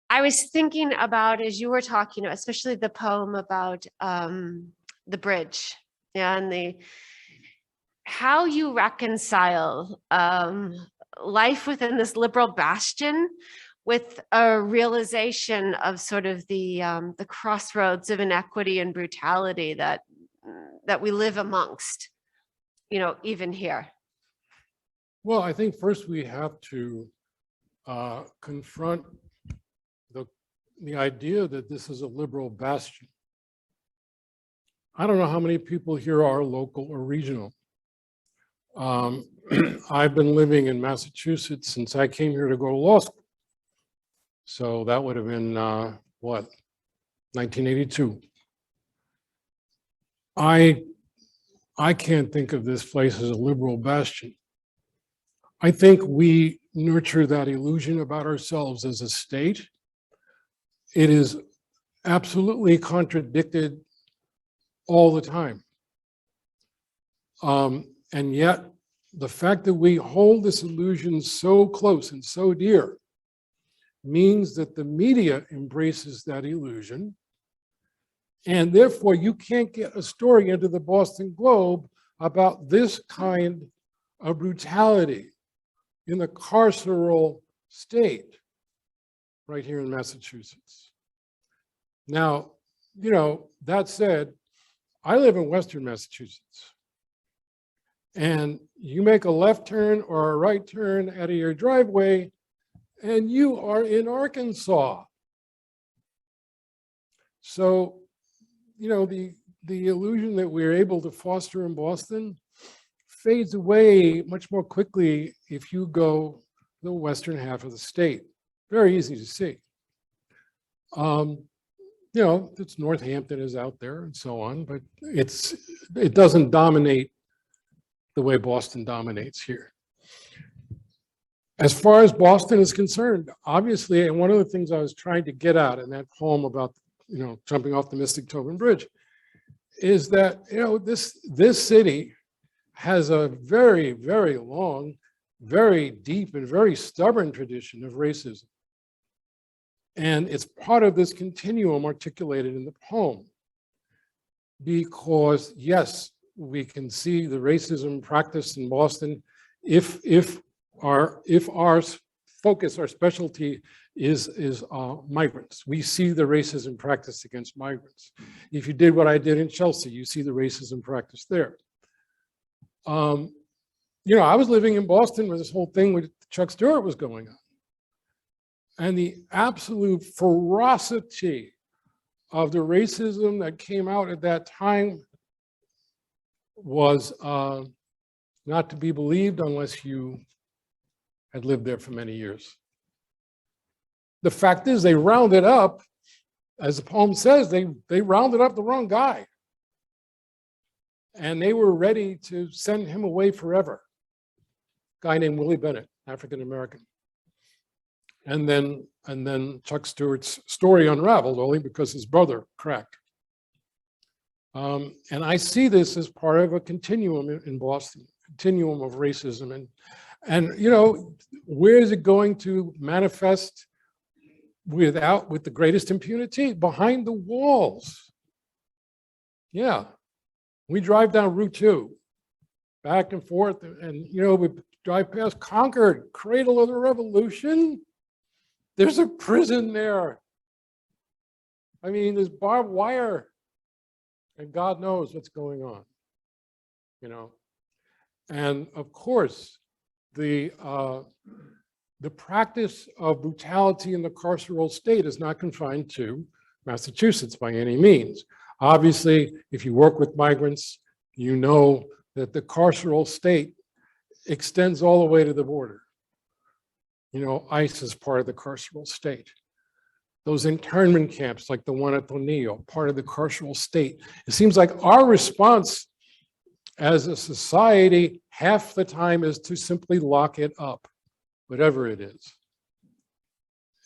I was thinking about, as you were talking, especially the poem about the bridge, yeah, and how you reconcile life within this liberal bastion with a realization of sort of the crossroads of inequity and brutality that we live amongst, even here. Well, I think first we have to confront the idea that this is a liberal bastion. I don't know how many people here are local or regional. I've been living in Massachusetts since I came here to go to law school. So that would have been, 1982. I can't think of this place as a liberal bastion. I think we nurture that illusion about ourselves as a state. It is absolutely contradicted all the time. And yet, the fact that we hold this illusion so close and so dear means that the media embraces that illusion. And therefore, you can't get a story into the Boston Globe about this kind of brutality in the carceral state right here in Massachusetts. Now, that said, I live in Western Massachusetts. And you make a left turn or a right turn out of your driveway, and you are in Arkansas. So, the illusion that we're able to foster in Boston fades away much more quickly if you go the western half of the state. Very easy to see. It's Northampton is out there and so on, but it doesn't dominate the way Boston dominates here. As far as Boston is concerned, obviously, and one of the things I was trying to get at in that poem about, jumping off the Mystic Tobin Bridge, is that, this city has a very, very long, very deep and very stubborn tradition of racism. And it's part of this continuum articulated in the poem. Because yes, we can see the racism practiced in Boston if our focus, our specialty is migrants. We see the racism practiced against migrants. If you did what I did in Chelsea, you see the racism practiced there. You know, I was living in Boston when this whole thing with Chuck Stewart was going on. And the absolute ferocity of the racism that came out at that time was not to be believed unless you had lived there for many years. The fact is, they rounded up, as the poem says, they rounded up the wrong guy. And they were ready to send him away forever. A guy named Willie Bennett, African American. And then Chuck Stewart's story unraveled only because his brother cracked. And I see this as part of a continuum in Boston, continuum of racism. And you know, where is it going to manifest with the greatest impunity? Behind the walls. Yeah, we drive down Route 2, back and forth, and you know, we drive past Concord, cradle of the revolution. There's a prison there. I mean, there's barbed wire, and God knows what's going on, you know. And of course, the practice of brutality in the carceral state is not confined to Massachusetts by any means. Obviously, if you work with migrants, you know that the carceral state extends all the way to the border. You know, ICE is part of the carceral state. Those internment camps, like the one at Tonillo, part of the carceral state. It seems like our response as a society, half the time, is to simply lock it up, whatever it is.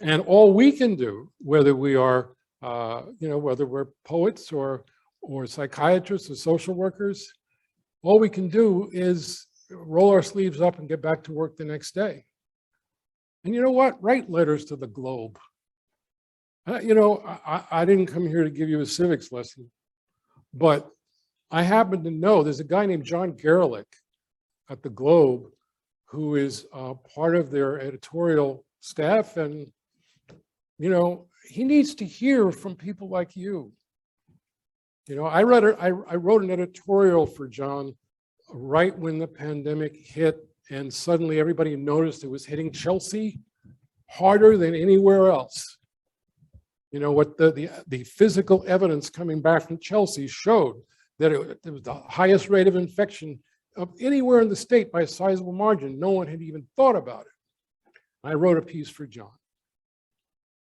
And all we can do, whether we are, you know, whether we're poets or psychiatrists or social workers, all we can do is roll our sleeves up and get back to work the next day. And you know what? Write letters to the Globe. You know, I didn't come here to give you a civics lesson, but I happen to know there's a guy named John Gerlich at the Globe who is part of their editorial staff, and you know, he needs to hear from people like you. You know, I wrote an editorial for John right when the pandemic hit, and suddenly everybody noticed it was hitting Chelsea harder than anywhere else. You know, what the physical evidence coming back from Chelsea showed that it was the highest rate of infection of anywhere in the state by a sizable margin. No one had even thought about it. I wrote a piece for John.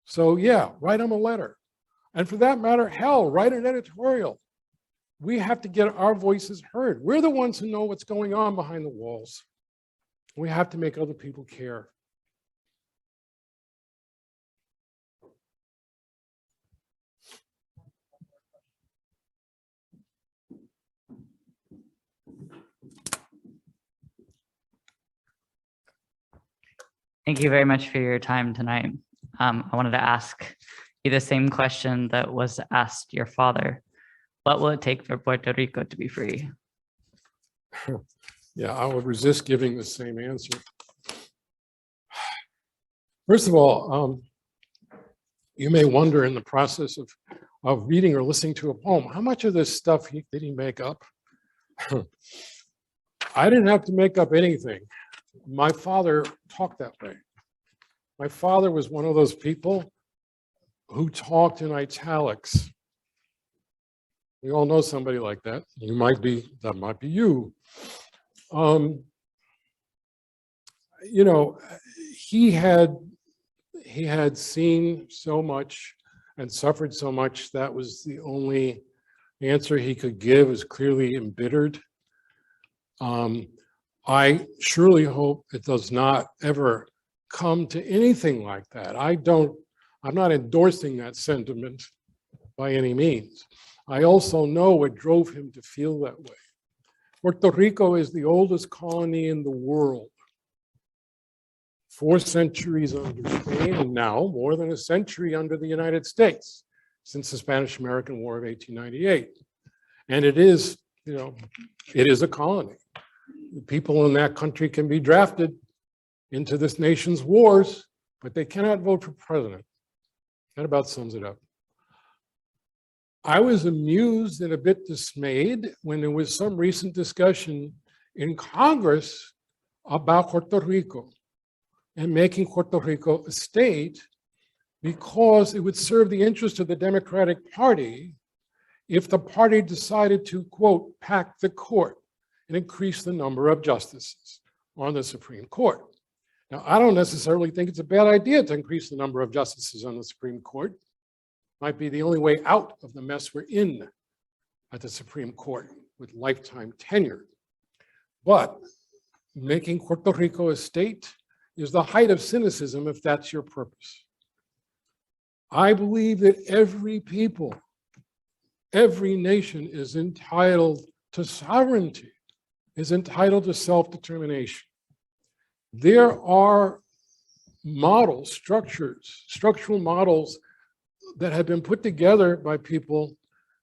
So yeah, write him a letter. And for that matter, hell, write an editorial. We have to get our voices heard. We're the ones who know what's going on behind the walls. We have to make other people care. Thank you very much for your time tonight. I wanted to ask you the same question that was asked your father. What will it take for Puerto Rico to be free? Yeah, I would resist giving the same answer. First of all, you may wonder in the process of reading or listening to a poem, how much of this stuff did he make up? I didn't have to make up anything. My father talked that way. My father was one of those people who talked in italics. We all know somebody like that. You might be, that might be you. You know, he had seen so much and suffered so much. That was the only answer he could give, was clearly embittered. I surely hope it does not ever come to anything like that. I'm not endorsing that sentiment by any means. I also know what drove him to feel that way. Puerto Rico is the oldest colony in the world. 4 centuries under Spain, and now more than a century under the United States since the Spanish-American War of 1898. And it is, it is a colony. The people in that country can be drafted into this nation's wars, but they cannot vote for president. That about sums it up. I was amused and a bit dismayed when there was some recent discussion in Congress about Puerto Rico and making Puerto Rico a state because it would serve the interest of the Democratic Party if the party decided to, quote, pack the court and increase the number of justices on the Supreme Court. Now, I don't necessarily think it's a bad idea to increase the number of justices on the Supreme Court. Might be the only way out of the mess we're in at the Supreme Court with lifetime tenure. But making Puerto Rico a state is the height of cynicism if that's your purpose. I believe that every people, every nation is entitled to sovereignty, is entitled to self-determination. There are models, structural models that have been put together by people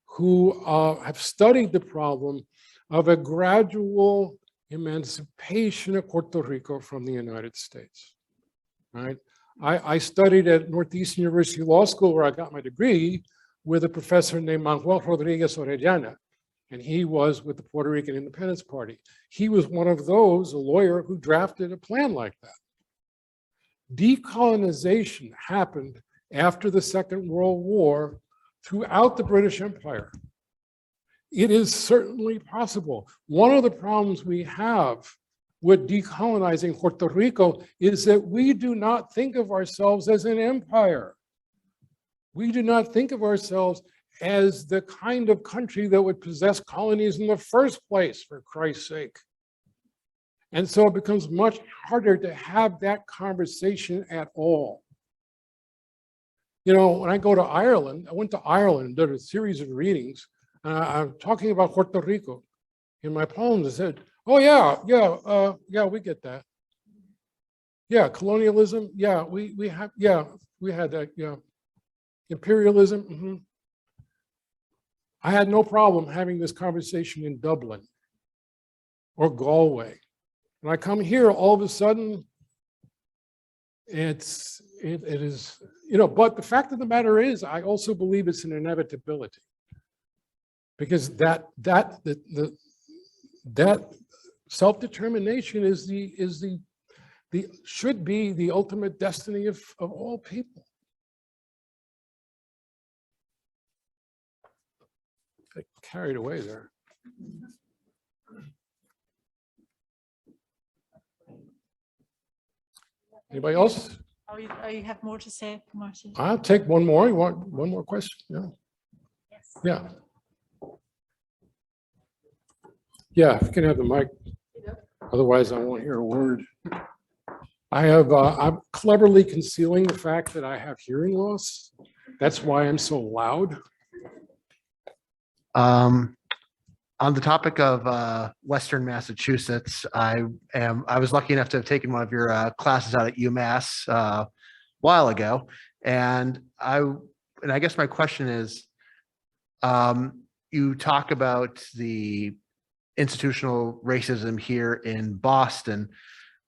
who have studied the problem of a gradual emancipation of Puerto Rico from the United States, right? I studied at Northeastern University Law School, where I got my degree, with a professor named Manuel Rodriguez Orellana, and he was with the Puerto Rican Independence Party. He was one of those, a lawyer, who drafted a plan like that. Decolonization happened after the Second World War throughout the British Empire. It is certainly possible. One of the problems we have with decolonizing Puerto Rico is that we do not think of ourselves as an empire. We do not think of ourselves as the kind of country that would possess colonies in the first place, for Christ's sake. And so it becomes much harder to have that conversation at all. When I go to Ireland, I went to Ireland and did a series of readings. I'm talking about Puerto Rico. In my poems, I said, oh yeah, we get that. Yeah, colonialism, yeah, we had that, yeah. Imperialism, I had no problem having this conversation in Dublin or Galway. When I come here, all of a sudden, it is, but the fact of the matter is, I also believe it's an inevitability, because that self-determination should be the ultimate destiny of all people. I carried away there. Anybody else? Oh, you have more to say, Martin? I'll take one more. You want one more question? Yeah. Yes. Yeah. Yeah, if you can have the mic. Otherwise, I won't hear a word. I'm cleverly concealing the fact that I have hearing loss. That's why I'm so loud. On the topic of Western Massachusetts, I was lucky enough to have taken one of your classes out at UMass a while ago, and I guess my question is, you talk about the institutional racism here in Boston,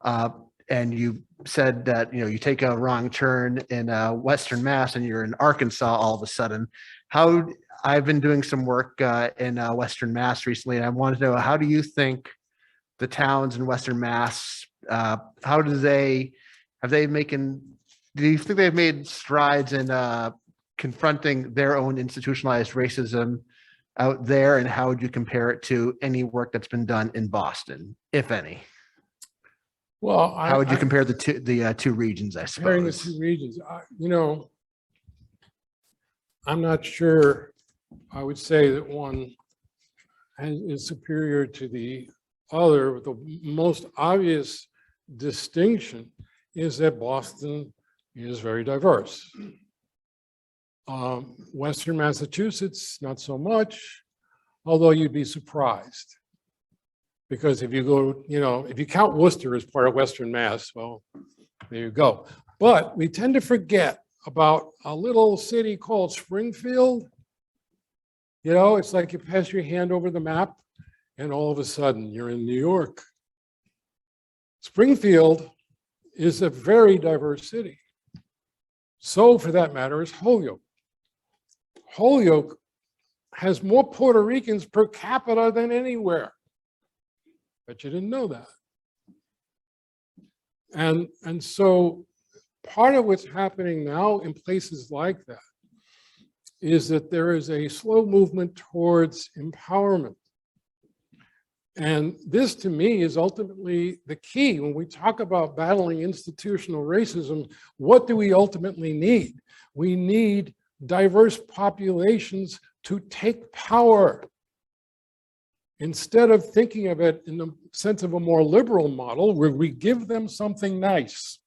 and you said that you take a wrong turn in Western Mass and you're in Arkansas all of a sudden. I've been doing some work in Western Mass recently, and I wanted to know, how do you think the towns in Western Mass, do you think they've made strides in confronting their own institutionalized racism out there, and how would you compare it to any work that's been done in Boston, if any? Well, how would you compare the two regions, I suppose? Comparing the two regions, I'm not sure I would say that one is superior to the other. The most obvious distinction is that Boston is very diverse. Western Massachusetts, not so much, although you'd be surprised. Because if you go, if you count Worcester as part of Western Mass, well, There you go. But we tend to forget about a little city called Springfield. You know, it's like you pass your hand over the map and all of a sudden you're in New York. Springfield is a very diverse city. So for that matter is Holyoke. Holyoke has more Puerto Ricans per capita than anywhere. Bet you didn't know that. And so part of what's happening now in places like that is that there is a slow movement towards empowerment. And this, to me, is ultimately the key. When we talk about battling institutional racism, what do we ultimately need? We need diverse populations to take power. Instead of thinking of it in the sense of a more liberal model where we give them something nice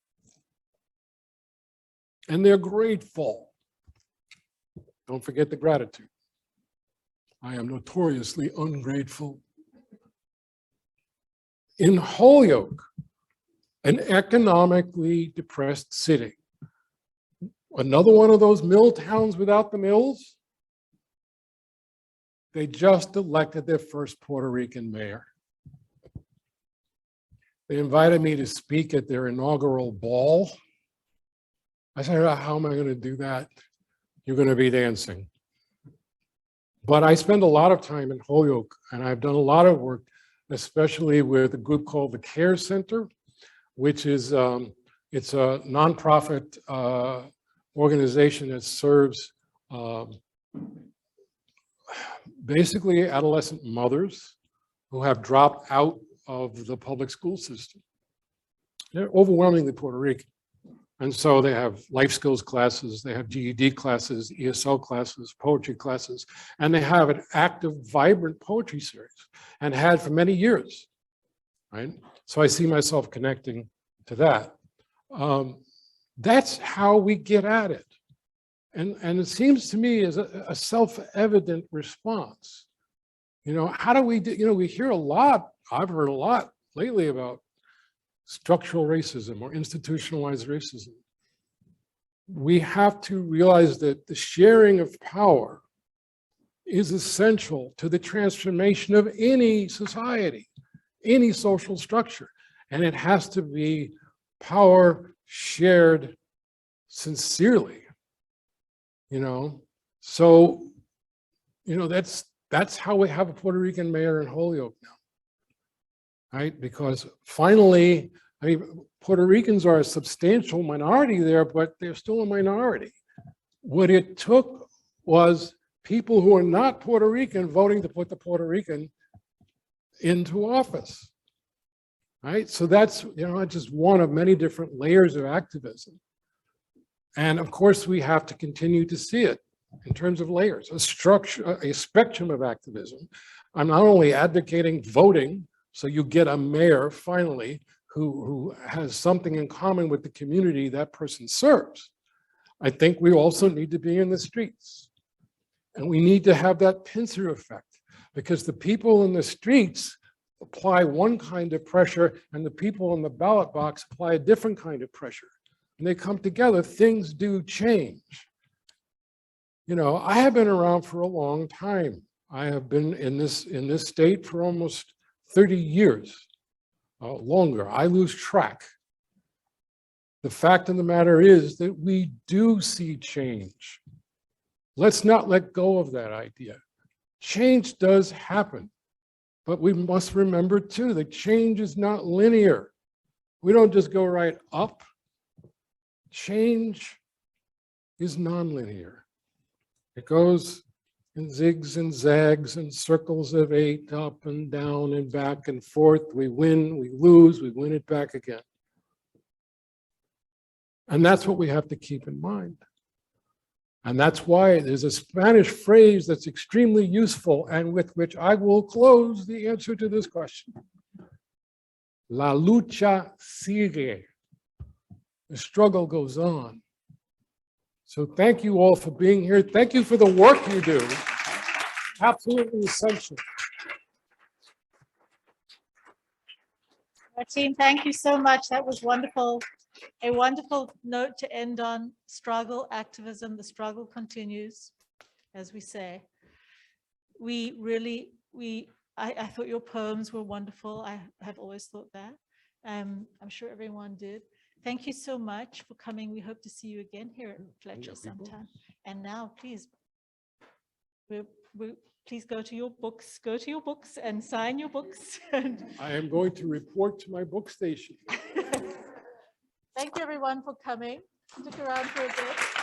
and they're grateful. Don't forget the gratitude. I am notoriously ungrateful. In Holyoke, an economically depressed city, another one of those mill towns without the mills, they just elected their first Puerto Rican mayor. They invited me to speak at their inaugural ball. I said, how am I going to do that? You're going to be dancing. But I spend a lot of time in Holyoke, and I've done a lot of work, especially with a group called the Care Center, which is it's a nonprofit organization that serves basically adolescent mothers who have dropped out of the public school system. They're overwhelmingly Puerto Rican. And so they have life skills classes, they have GED classes, ESL classes, poetry classes, and they have an active, vibrant poetry series and had for many years, right? So I see myself connecting to that. That's how we get at it. And it seems to me as a self-evident response. You know, how do we do, you know, we hear a lot, I've heard a lot lately about structural racism or institutionalized racism. We have to realize that the sharing of power is essential to the transformation of any society, any social structure. And it has to be power shared sincerely, you know? So, you know, that's how we have a Puerto Rican mayor in Holyoke now, right? Because finally, I mean, Puerto Ricans are a substantial minority there, but they're still a minority. What it took was people who are not Puerto Rican voting to put the Puerto Rican into office, right? So that's, you know, just one of many different layers of activism. And of course, we have to continue to see it in terms of layers, a structure, a spectrum of activism. I'm not only advocating voting, so you get a mayor finally who has something in common with the community that person serves. I think we also need to be in the streets. And we need to have that pincer effect, because the people in the streets apply one kind of pressure and the people in the ballot box apply a different kind of pressure. And they come together, things do change. You know, I have been around for a long time. I have been in this state for almost 30 years, longer. I lose track. The fact of the matter is that we do see change. Let's not let go of that idea. Change does happen, but we must remember too that change is not linear. We don't just go right up. Change is nonlinear. It goes in zigs and zags and circles of 8, up and down and back and forth. We win, we lose, we win it back again. And that's what we have to keep in mind. And that's why there's a Spanish phrase that's extremely useful and with which I will close the answer to this question. La lucha sigue. The struggle goes on. So thank you all for being here. Thank you for the work you do. Absolutely essential. Martín, thank you so much. That was wonderful. a wonderful note to end on. Struggle, activism, the struggle continues, as we say. I thought your poems were wonderful. I have always thought that. I'm sure everyone did. Thank you so much for coming. We hope to see you again here at Fletcher sometime. And now, please, please go to your books and sign your books. I am going to report to my book station. Thank you, everyone, for coming. Stick around for a bit.